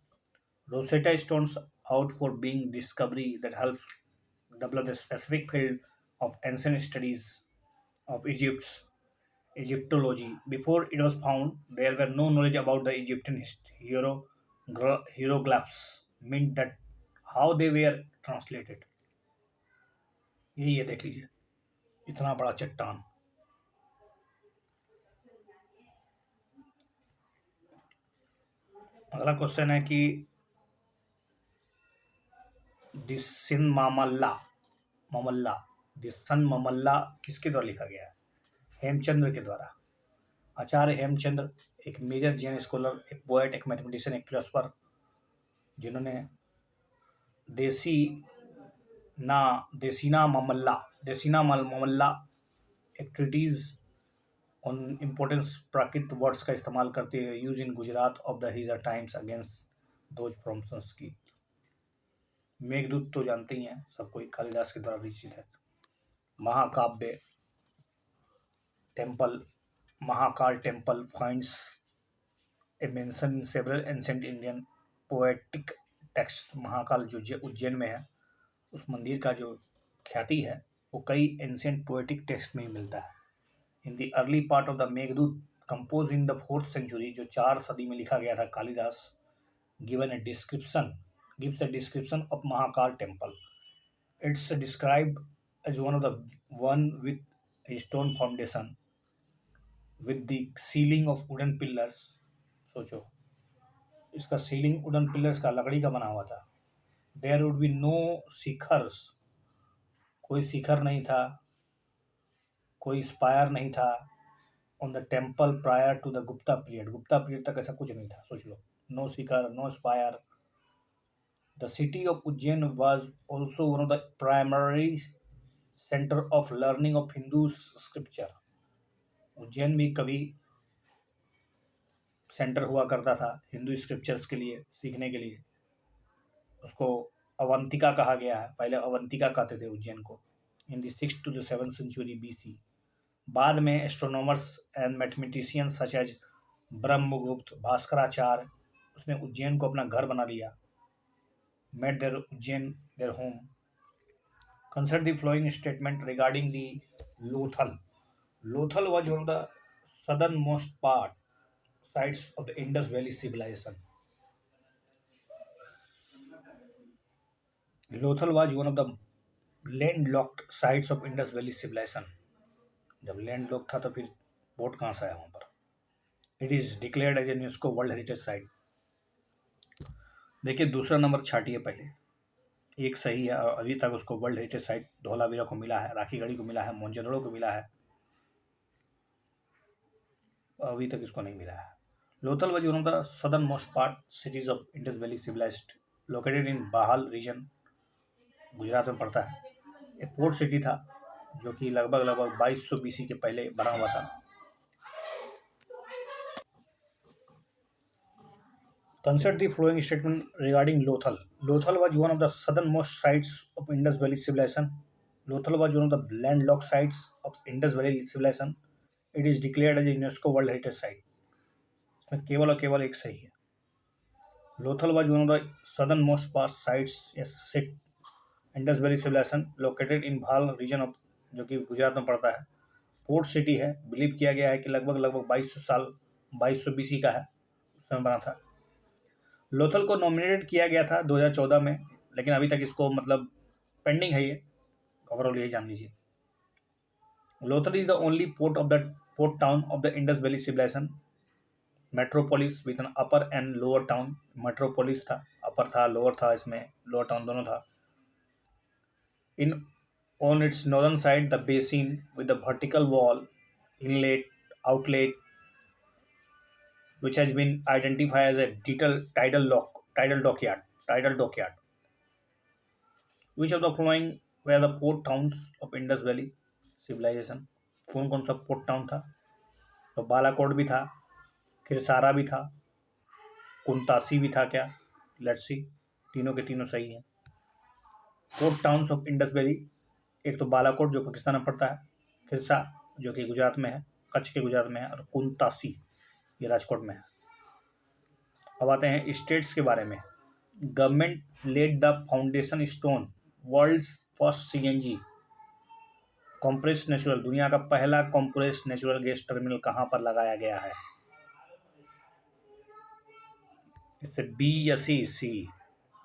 Rosetta stones out for being discovery that help develop the specific field of ancient studies of Egyptology. Before it was found, there were no knowledge about the Egyptian hieroglyphs, meant that how they were translated. ये देख लीजिए, इतना बड़ा चट्टान। अगला question है कि दिसिन Mamalla the सन ममल्ला किसके द्वारा लिखा गया है? हेमचंद्र के द्वारा। आचार्य हेमचंद्र एक मेजर जैन स्कॉलर, एक पोएट, एक मैथमेटिशियन, एक फिलोसफर, जिन्होंने देसी ना देसीना ममल्ला एक treatise on importance Prakrit words का इस्तेमाल करते हुए use in Gujarat of the हीजर times against those from Sanskrit. Meghaduta तो जानते ही हैं सब कोई, कालिदास के द्वारा रचित है। महाकाव्य temple, Mahakal temple finds A mention in several ancient Indian poetic text. Mahakal जो उज्जैन में है, उस मंदिर का जो ख्याति है वो कई एंशिएंट पोएटिक टेक्स्ट में ही मिलता है। In the early part of the Meghdoot compose in the 4th century, जो 4 सदी में लिखा गया था, Kalidas gives a description of Mahakal temple. It's described as one with a stone foundation with the ceiling of wooden pillars. सोचो, इसका ceiling wooden pillars का, लकड़ी का बना हुआ था। There would be no shikhars, कोई शिखर नहीं था, कोई स्पायर नहीं था on the temple prior to the Gupta period. Gupta period तक ऐसा कुछ नहीं था, सोच लो। No shikhar, no spire. The city of Ujjain was also one of the primary centre of learning of Hindu scripture. Ujjain भी कभी सेंटर हुआ करता था हिंदू स्क्रिप्चर्स के लिए, सीखने के लिए। उसको अवंतिका कहा गया है, पहले अवंतिका कहते थे उज्जैन को। In the 6th to the 7th century BC, बाद में astronomers and mathematicians such as Brahmagupta, Bhaskaracharya, उसने उज्जैन को अपना घर बना लिया। Made their Ujjain their home. Consider the flowing statement regarding the Lothal. Lothal was one of the southernmost part sites of the Indus Valley civilization. Lothal was one of the landlocked sites of Indus Valley civilization. जब लैंडलॉक था तो फिर boat कहाँ से आया वहाँ पर? It is declared as UNESCO world heritage site. देखिए दूसरा नंबर छाटिए पहले, एक सही है और अभी तक उसको वर्ल्ड हेरिटेज साइट धौलावीरा को मिला है, राखीगढ़ी को मिला है, मोहनजोदड़ो को मिला है, अभी तक इसको नहीं मिला है। Lothal was one of the southernmost cities of Indus Valley civilized, located in Bahal region, Gujarat में पड़ता है। एक पोर्ट सिटी था जो कि लगभग 2200 BC के पहले बना हुआ था। Consider the following statement regarding Lothal. Lothal was one of the southernmost sites of Indus Valley civilization. Lothal was one of the landlocked sites of Indus Valley civilization. It is declared as a UNESCO World Heritage Site. इसमें केवल और केवल एक सही है। Lothal was one of the southernmost part sites sit Indus Valley civilisation located in Bhal region of, जो कि गुजरात में पड़ता है। पोर्ट सिटी है, बिलीव किया गया है कि लगभग 2200 BC का है, उस समय बना था। लोथल को नॉमिनेटेड किया गया था 2014 में, लेकिन अभी तक इसको मतलब पेंडिंग है ये, ओवरऑल यही जान लीजिए। Lothal is the only port town of the Indus Valley civilisation metropolis with an upper and lower town. Metropolis था, अपर था, लोअर था, इसमें लोअर टाउन दोनों था। In on it's northern side the basin with the vertical wall, inlet, outlet, which has been identified as a tidal dockyard. Which of the following were the port towns of Indus Valley civilization? कौन सा port town था? तो बालाकोट भी था, खिरसारा भी था, कुंतासी भी था क्या? लेट्स सी, तीनों के तीनों सही हैं। Port towns of Indus valley, एक तो बालाकोट जो पाकिस्तान में पड़ता है, खिरसा जो कि गुजरात में है, कच्छ के गुजरात में है, और कुंतासी ये राजकोट में है। अब आते हैं स्टेट्स के बारे में। Government laid the foundation stone world's first CNG compressed natural, दुनिया का पहला कॉम्प्रेस्ड नेचुरल गैस टर्मिनल कहाँ पर लगाया गया है? इससे बी या C.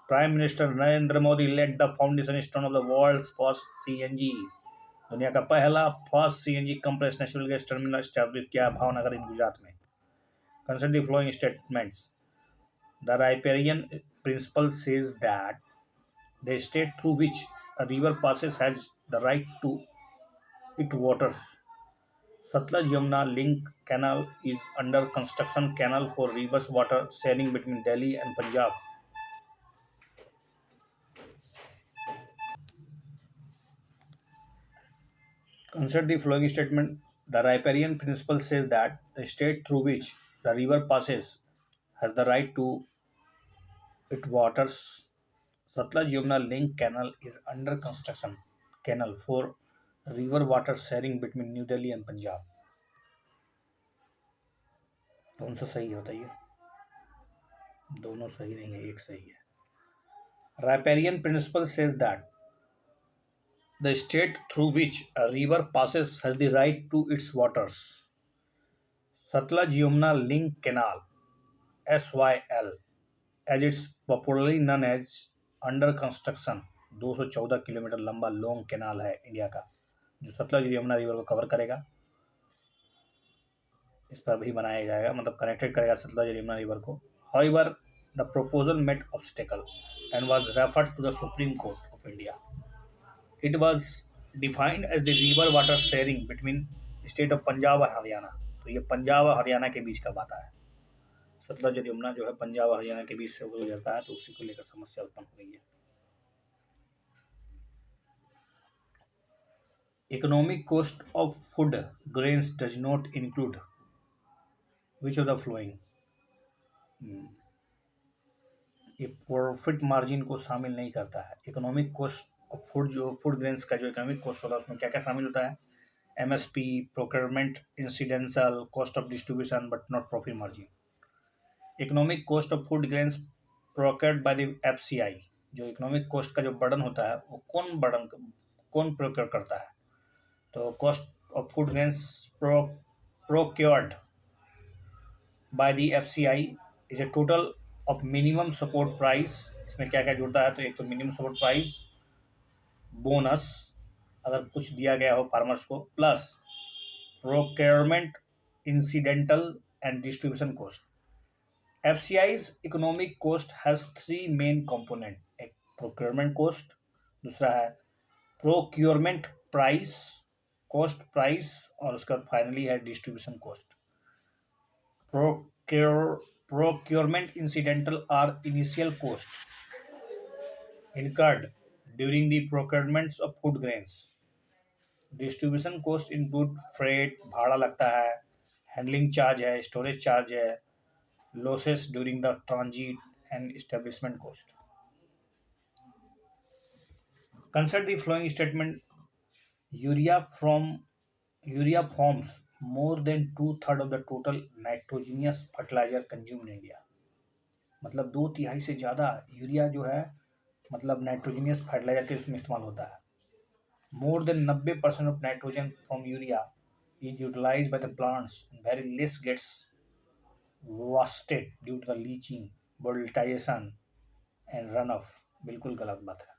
Prime minister Narendra Modi led the foundation stone of the world's first CNG, दुनिया का पहला first CNG compressed natural gas terminal establish किया भावनगर इन गुजरात में। Consider the following statements. The riparian principle says that The state through which a river passes has the right to its waters. Satluj Yamuna Link Canal is under construction canal for rivers water sharing between Delhi and Punjab. Consider the following statement. The riparian principle says that the state through which the river passes has the right to its waters. Satluj Yamuna Link Canal is under construction canal for river water sharing between New Delhi and Punjab. कौन सा सही है बताइए? दोनों सही नहीं है, एक सही है. Riparian principle says that the state through which a river passes has the right to its waters. Satluj Yamuna Link Canal (SYL), as it's popularly known as, under construction. 214 kilometre लंबा लॉन्ग कैनाल है India का जो Sutlej Yamuna river को cover करेगा. इस पर भी बनाया जाएगा, मतलब कनेक्टेड करेगा सतलज यमुना रिवर को. However, the proposal met obstacle and was referred to the Supreme Court of India. It was defined as the river water sharing between state of Punjab और हरियाणा. तो ये पंजाब और हरियाणा के बीच का बात है. सतलज और यमुना जो है पंजाब और हरियाणा के बीच से हो जाता है, तो उसी को लेकर समस्या उत्पन्न हो गई है. Economic cost of food grains does not include which of the following? ये प्रॉफिट मार्जिन को शामिल नहीं करता है. इकोनॉमिक कॉस्ट ऑफ फूड, जो फूड ग्रेन्स का जो इकोनॉमिक कॉस्ट होता है उसमें क्या क्या शामिल होता है? MSP, procurement, incidental cost of distribution, but not profit margin. Economic cost of food grains procured by the FCI. जो इकोनॉमिक कॉस्ट का जो बर्डन होता है वो कौन प्रोक्योर करता है? तो cost of food grains procured by the FCI is a total of minimum support price. इसमें क्या क्या जुड़ता है? तो एक तो मिनिमम सपोर्ट प्राइस, बोनस अगर कुछ दिया गया हो फार्मर्स को, plus procurement, incidental and distribution cost. FCI's economic cost has three main component. एक प्रोक्योरमेंट कॉस्ट, दूसरा है प्रोक्योरमेंट प्राइस, कॉस्ट प्राइस, और उसके बाद फाइनली है distribution cost. Procurement incidental are initial cost incurred during the procurements of food grains. Distribution cost include freight, भाड़ा लगता है, handling charge है, storage charge है, losses during the transit and establishment cost. Consider the following statement. Urea forms more than two-thirds of the total nitrogenous fertilizer consumed in India. मतलब 2/3 से ज़्यादा urea जो है मतलब नाइट्रोजनियस फर्टिलाइजर के उसमें इस्तेमाल होता है. More than 90% of nitrogen from urea is utilise by the plants and very less gets wasted due to the leaching, volatilisation and run off. बिल्कुल गलत बात है.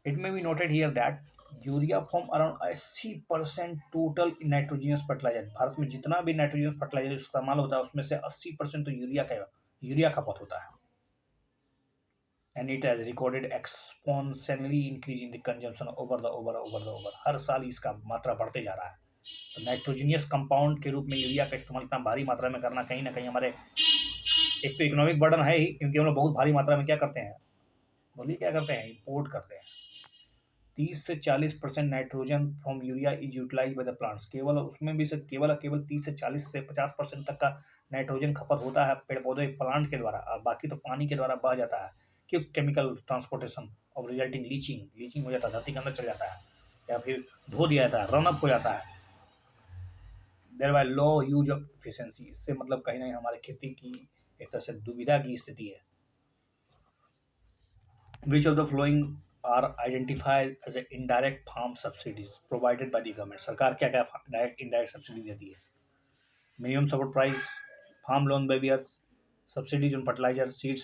It may be noted here that urea form around 80% total nitrogenous fertiliser. भारत में जितना भी nitrogenous fertiliser इस्तेमाल होता है उसमें से 80% तो यूरिया खपत होता है. And it has recorded exponentially increase in the consumption over. हर साल इसका मात्रा बढ़ते जा रहा है. तो नाइट्रोजनियस कंपाउंड के रूप में यूरिया का इस्तेमाल इतना भारी मात्रा में करना कहीं ना कहीं हमारे एक तो इकोनॉमिक बर्डन है ही, क्योंकि हम लोग बहुत भारी मात्रा में क्या करते हैं, बोलिए क्या करते हैं, इंपोर्ट करते हैं. 30 से 40% nitrogen from urea is utilise by the plants. केवल उसमें भी से केवल 30 से 40 से 50% तक का नाइट्रोजन खपत होता है पेड़ पौधे प्लांट के द्वारा, और बाकी तो पानी के द्वारा बह जाता है. क्यों? केमिकल ट्रांसपोर्टेशन और रिजल्टिंग लीचिंग हो जाता है, धरती के अंदर चल जाता है, या फिर धो दिया जाता है, रनअप हो जाता है. Thereby low use of efficiency. इससे मतलब कहीं ना कहीं हमारे खेती की एक तरह से दुविधा की स्थिति है. Which of the following are identified as a indirect farm subsidies provided by the government? सरकार क्या क्या डायरेक्ट इनडायरेक्ट सब्सिडी देती है? Minimum support price, farm loan waivers, subsidies on fertiliser, seeds.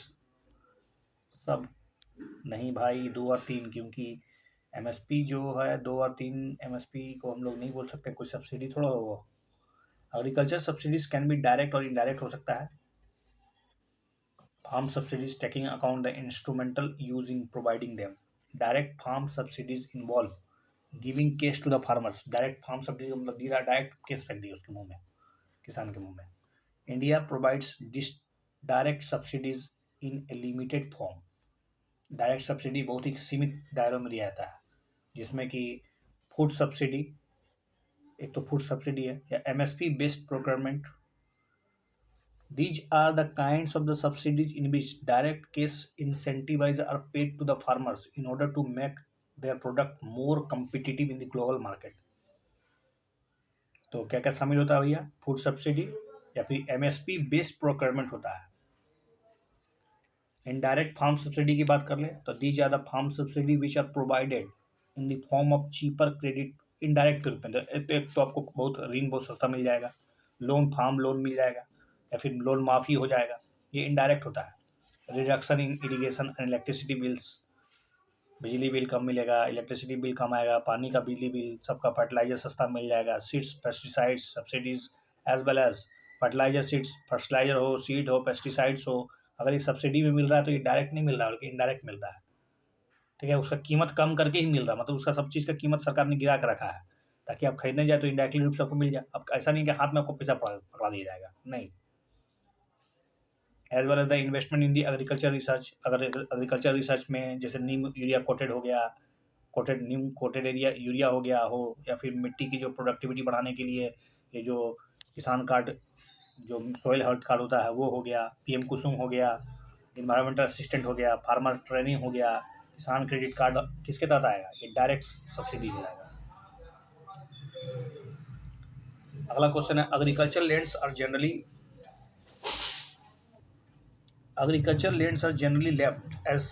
सब नहीं भाई, 2 और 3, क्योंकि एमएसपी जो है 2 और 3 एमएसपी को हम लोग नहीं बोल सकते, कोई सब्सिडी थोड़ा होगा. Agriculture subsidies can be direct और इनडायरेक्ट हो सकता है. farm subsidies taking account the instrumental used in providing them. Direct farm subsidies involve giving cash to the farmers. Direct farm subsidy मतलब दी रहा, डायरेक्ट केस रख दिया उसके मुंह में, किसान के मुंह में। India provides this direct subsidies in A limited form. Direct subsidy बहुत ही सीमित दायरों में दिया जाता है, जिसमें कि फूड सब्सिडी, एक तो फूड सब्सिडी है, या MSP based procurement. These are the kinds of the subsidies in which direct cash incentives are paid to the farmers in order to make their product more competitive in the global market. तो क्या क्या शामिल होता है भैया? Food subsidy या फिर MSP based procurement होता है। इनडायरेक्ट फार्म सब्सिडी की बात कर ले तो these are the farm subsidy which are provided in the form of cheaper credit. Indirect के रूप में एक तो आपको बहुत ऋण बहुत सस्ता मिल जाएगा, लोन फार्म लोन मिल जाएगा, या फिर लोन माफ़ी हो जाएगा, ये इनडायरेक्ट होता है। Reduction in irrigation and electricity bills, बिजली बिल कम मिलेगा, इलेक्ट्रिसिटी बिल कम आएगा, पानी का बिजली बिल सबका, फर्टिलाइजर सस्ता मिल जाएगा, seeds pesticides subsidies as well as fertiliser seeds, fertiliser हो, सीड हो, पेस्टिसाइड्स हो। अगर ये सब्सिडी में मिल रहा है तो ये डायरेक्ट नहीं मिल रहा बल्कि इनडायरेक्ट मिल रहा है, ठीक है। उसका कीमत कम करके ही मिल रहा है, मतलब उसका सब चीज़ का कीमत सरकार ने गिरा कर रखा है ताकि आप खरीदने जाए तो इनडायरेक्टली रूप से आपको मिल जाए। अब ऐसा नहीं कि हाथ में आपको पैसा पकड़ा दिया जाएगा, नहीं। As well as the investment in the agriculture research. अगर एग्रीकल्चर रिसर्च में जैसे नीम यूरिया कोटेड हो गया, नीम कोटेड एरिया यूरिया हो गया हो, या फिर मिट्टी की जो प्रोडक्टिविटी बढ़ाने के लिए ये जो किसान कार्ड, जो सॉइल हेल्थ कार्ड होता है वो हो गया, पीएम कुसुम हो गया, इन्वायरमेंटल असिस्टेंट हो गया, फार्मर ट्रेनिंग हो गया, किसान क्रेडिट कार्ड किसके तहत आएगा? ये डायरेक्ट सब्सिडी आएगा। अगला क्वेश्चन है, agriculture lands are generally left as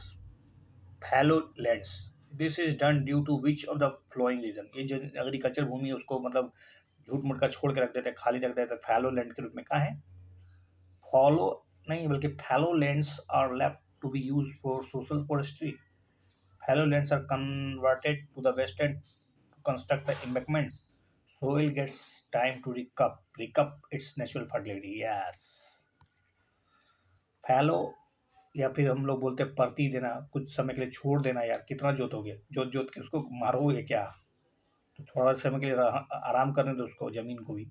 fallow lands. This is done due to which of the following reason. ये जो एग्रीकल्चर भूमि है उसको मतलब झूठ मूठ का छोड़ के रख देते हैं, खाली रख देते हैं फैलो लैंड के रूप में। कहाँ है? फॉलो नहीं बल्कि fallow lands are left to be use for social forestry. Fallow lands are converted to the waste and to construct the embankments. Soil gets time to recoup its natural fertility. Yes, fallow या फिर हम लोग बोलते हैं परती देना, कुछ समय के लिए छोड़ देना। यार कितना जोतोगे, जोत जोत के उसको मारोगे क्या? तो थोड़ा समय के लिए आराम करने दो उसको, जमीन को भी।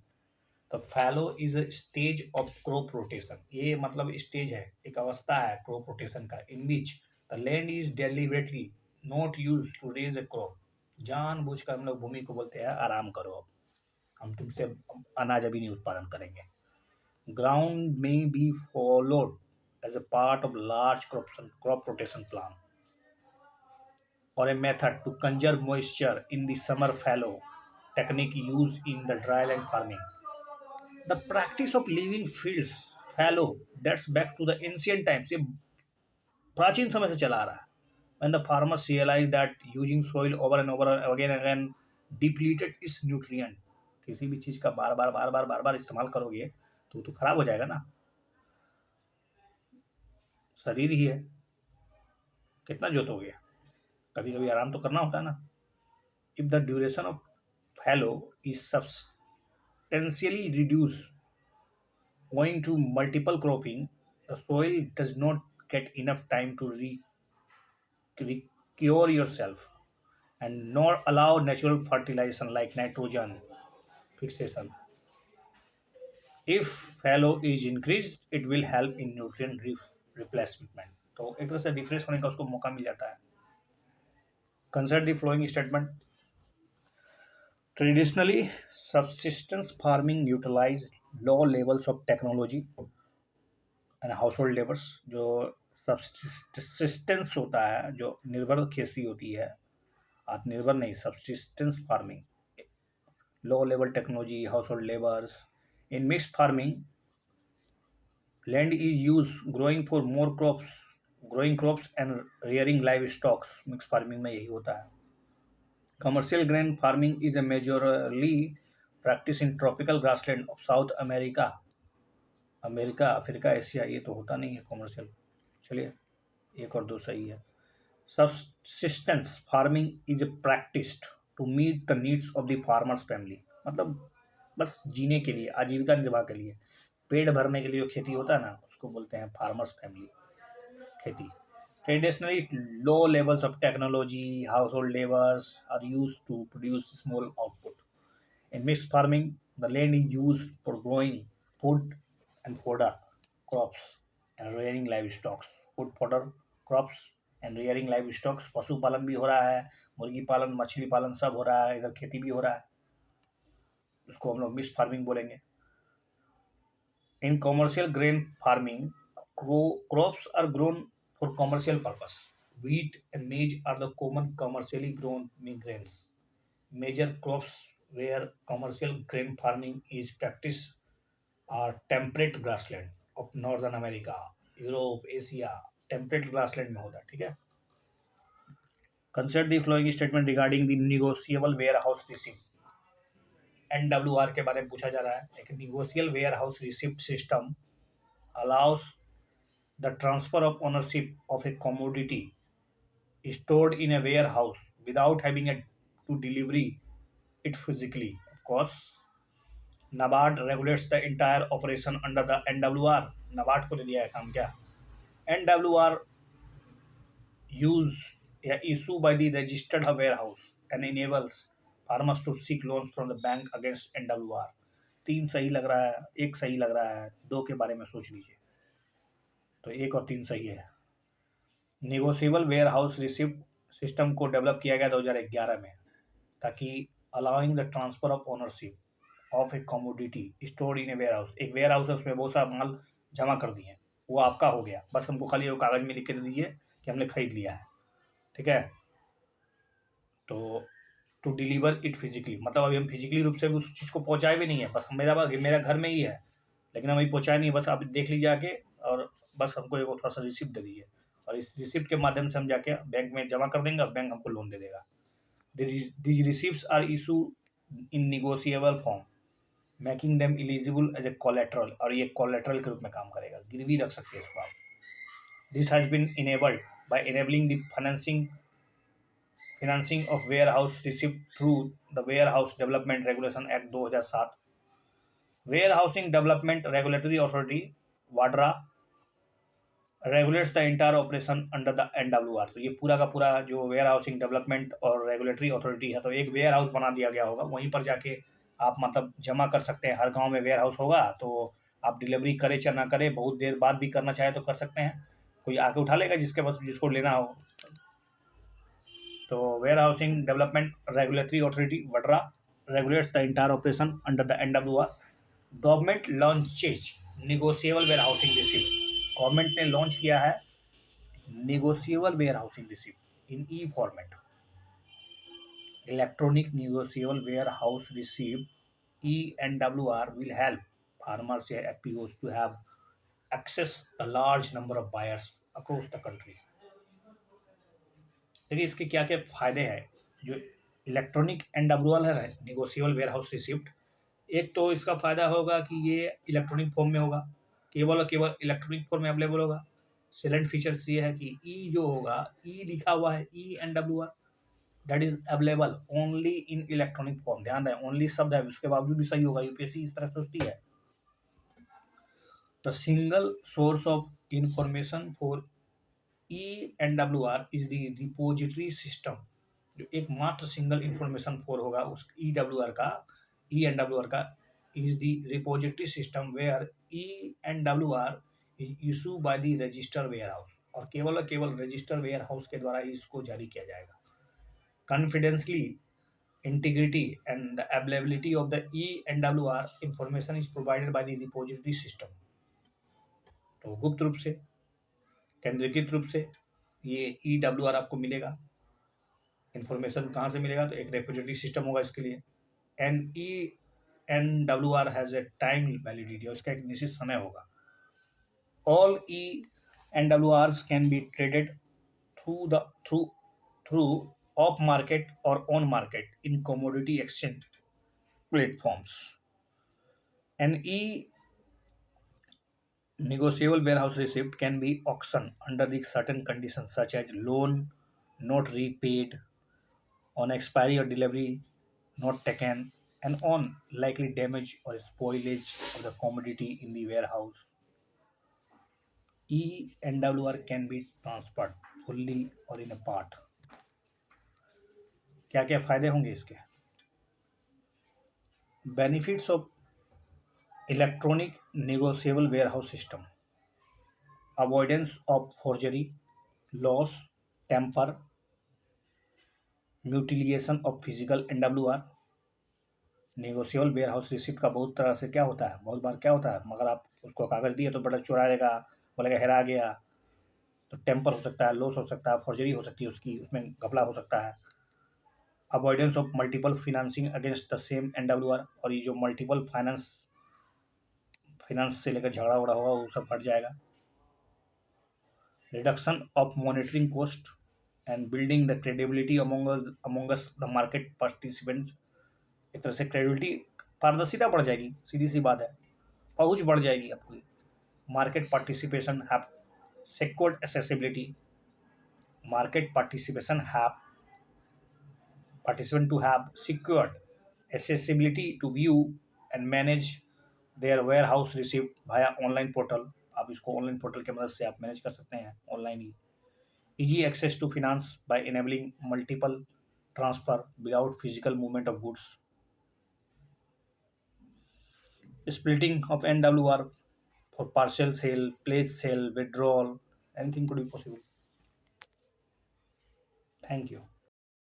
तो fallow is a stage of crop rotation. ये मतलब स्टेज है, एक अवस्था है क्रॉप रोटेशन का, in which the land is deliberately not use to raise a crop. जानबूझकर हम लोग भूमि को बोलते हैं आराम करो, अब हम तुमसे अनाज अभी नहीं उत्पादन करेंगे। ग्राउंड में be followed as a part of large crop rotation plan or a method to conserve moisture in the summer fallow technique used in the dryland farming. The practice of leaving fields fallow dates back to the ancient times. ये प्राचीन समय से चला आ रहा है। When the farmers realized that using soil over and over again and again depleted its nutrient, किसी भी चीज का बार बार इस्तेमाल करोगे तो खराब हो जाएगा ना, शरीर ही है, कितना जोतोगे? कभी कभी आराम तो करना होता है ना। If the duration of fallow is substantially reduce owing to multiple cropping, the soil does not get enough time to recure yourself and nor allow natural fertilization like nitrogen fixation. If fallow is increased, it will help in nutrient replacement. तो एक तरह से refresh होने का उसको मौका मिल जाता है। Consider the following statement. Traditionally, subsistence farming utilized low levels of technology and household labors. जो subsistence होता है, जो निर्भर खेती होती है, आत्मनिर्भर नहीं, subsistence farming, low level technology, household labors. In mixed farming, land is used growing for more growing crops and rearing livestock. Mixed farming में यही होता है। Commercial grain farming is a majorly practice in tropical grassland of South America, Africa, Asia. ये तो होता नहीं है commercial. चलिए एक और दो सही है। Subsistence farming is practiced to meet the needs of the farmer's family, मतलब बस जीने के लिए, आजीविका निर्वाह के लिए, पेट भरने के लिए जो खेती होता है ना, उसको बोलते हैं फार्मर्स फैमिली। खेती. Traditionally, low levels of technology, household labors are used to produce small output. In mixed farming, the land is used for growing food and fodder crops and rearing livestock. Food fodder crops and rearing live stocks, पशुपालन भी हो रहा है, मुर्गी पालन, मछली पालन सब हो रहा है, इधर खेती भी हो रहा है, उसको हम लोग मिक्स्ड फार्मिंग बोलेंगे. In commercial grain farming, crops are grown for commercial purpose. Wheat and maize are the common commercially grown grains. Major crops where commercial grain farming is practiced are temperate grassland of Northern America, Europe, Asia. Temperate grassland में होता है. ठीक है. Consider the flowing statement regarding the negotiable warehouse receipt. NWR के बारे में पूछा जा रहा है. एक negotiable warehouse receipt system allows the transfer of ownership of a commodity stored in a warehouse without having to delivery it physically. Of course, NABARD regulates the entire operation under the NWR. NABARD को दे दिया है काम क्या. NWR use या issue by the registered warehouse and enables farmers to seek loans from the bank against NWR. 3 सही लग रहा है, 1 सही लग रहा है, 2 के बारे में सोच लीजिए. तो 1 और 3 सही है. Negotiable warehouse receipt system को डेवलप किया गया 2011 में, ताकि allowing the transfer of ownership of a commodity stored in a warehouse. एक वेयर हाउस है, उसमें बहुत सारा माल जमा कर दिए, वो आपका हो गया, बस हमको खाली वो कागज में लिख के दे दीजिए कि हमने खरीद लिया है. ठीक है. तो टू डिलीवर इट फिजिकली, मतलब अभी हम फिजिकली रूप से उस चीज़ को पहुँचाए भी नहीं है, बस मेरा घर में ही है, लेकिन हम अभी पहुँचाए नहीं, बस आप देख लीजिए आके, और बस हमको एक थोड़ा सा रिसिप्ट दे दीजिए, और इस रिसिप्ट के माध्यम से हम जाके बैंक में जमा कर देंगे और बैंक हमको लोन दे देगा. These receipts are issue in negotiable form, making them eligible as a collateral, और ये कोलेट्रल के रूप में काम करेगा, गिरवी रख सकते हैं इसको आप. This has been enabled by enabling the financing of warehouse receipt through the warehouse development regulation act 2007. Warehousing development regulatory authority वाड्रा regulates the entire operation under the NWR. तो ये पूरा का पूरा जो warehousing development और regulatory authority है, तो एक वेयर हाउस बना दिया गया होगा, वहीं पर जाके आप मतलब जमा कर सकते हैं. हर गांव में वेयर हाउस होगा, तो आप डिलीवरी करें चाहे ना करें, बहुत देर बाद भी करना चाहे तो कर सकते हैं, कोई आके उठा लेगा जिसके पास, जिसको लेना हो. तो warehousing development regulatory authority वड्रा regulates the entire operation under the NWR. Government launches negotiable warehousing receipt. Government ने लॉन्च किया है negotiable warehousing receipt in e format. Electronic negotiable warehouse receipt ENWR will help farmers या FPOs to have access a large number of buyers across the country. देखिए इसके क्या क्या फायदे हैं. जो इलेक्ट्रॉनिक NWR है, निगोशिएबल वेयर हाउस रिसिप्ट, एक तो इसका फायदा होगा कि ये इलेक्ट्रॉनिक फॉर्म में होगा, केवल और केवल इलेक्ट्रॉनिक फॉर्म में अवेलेबल होगा. सेलेंट फीचर्स ये है कि ई जो होगा, ई लिखा हुआ है ENWR, that is available only in electronic form. ध्यान रहे, ओनली शब्द है, उसके बावजूद भी सही होगा, यूपीएससी इस तरह सोचती है. The single source of information for ENWR is the repository system. जो एकमात्र सिंगल इंफॉर्मेशन फॉर होगा उस ENWR का is the repository system where ENWR is issued by the register warehouse, और केवल रजिस्टर वेयर हाउस के द्वारा ही इसको जारी किया जाएगा. Confidently integrity and the availability of the ENWR information is provided by the repository system. तो गुप्त रूप से, केंद्रीकृत रूप से ये EWR आपको मिलेगा. इंफॉर्मेशन कहाँ से मिलेगा, तो एक रिपोजिटरी सिस्टम होगा इसके लिए. And NWR has a time validity, और इसका एक निश्चित समय होगा. All ENWRs can be traded through off market or on market in commodity exchange platforms. An negotiable warehouse receipt can be auctioned under the certain conditions such as loan not repaid, on expiry or delivery not taken, and on likely damage or spoilage of the commodity in the warehouse. E-NWR can be transferred fully or in a part. क्या क्या फायदे होंगे इसके? Benefits of electronic negotiable warehouse system: avoidance of forgery, loss, tamper, mutilation of physical NWR। Negotiable warehouse receipt का बहुत तरह से क्या होता है, बहुत बार क्या होता है, मगर आप उसको कागज दिए तो बड़ा चुरा लेगा, बोलेगा हेरा गया, तो टेम्पर हो सकता है, लॉस हो सकता है, फॉर्जरी हो सकती है, उसकी उसमें घपला हो सकता है। Avoidance of multiple financing against the same NWR, और ये जो मल्टीपल फाइनेंस से लेकर झगड़ा उगड़ा होगा वो सब हट जाएगा। Reduction of monitoring cost and building the credibility Among Us the market participants. एक तरह से क्रेडिबिलिटी, पारदर्शिता बढ़ जाएगी, सीधी सी बात है, पहुंच बढ़ जाएगी आपकी। Market participation have secured accessibility, market participant to have secured accessibility to view and manage their warehouse receipt via online portal। आप इसको ऑनलाइन पोर्टल की मदद से आप मैनेज कर सकते हैं ऑनलाइन ही। Easy access to finance by enabling multiple transfer without physical movement of goods. Splitting of NWR for partial sale, pledge sale, withdrawal, anything could be possible. Thank you.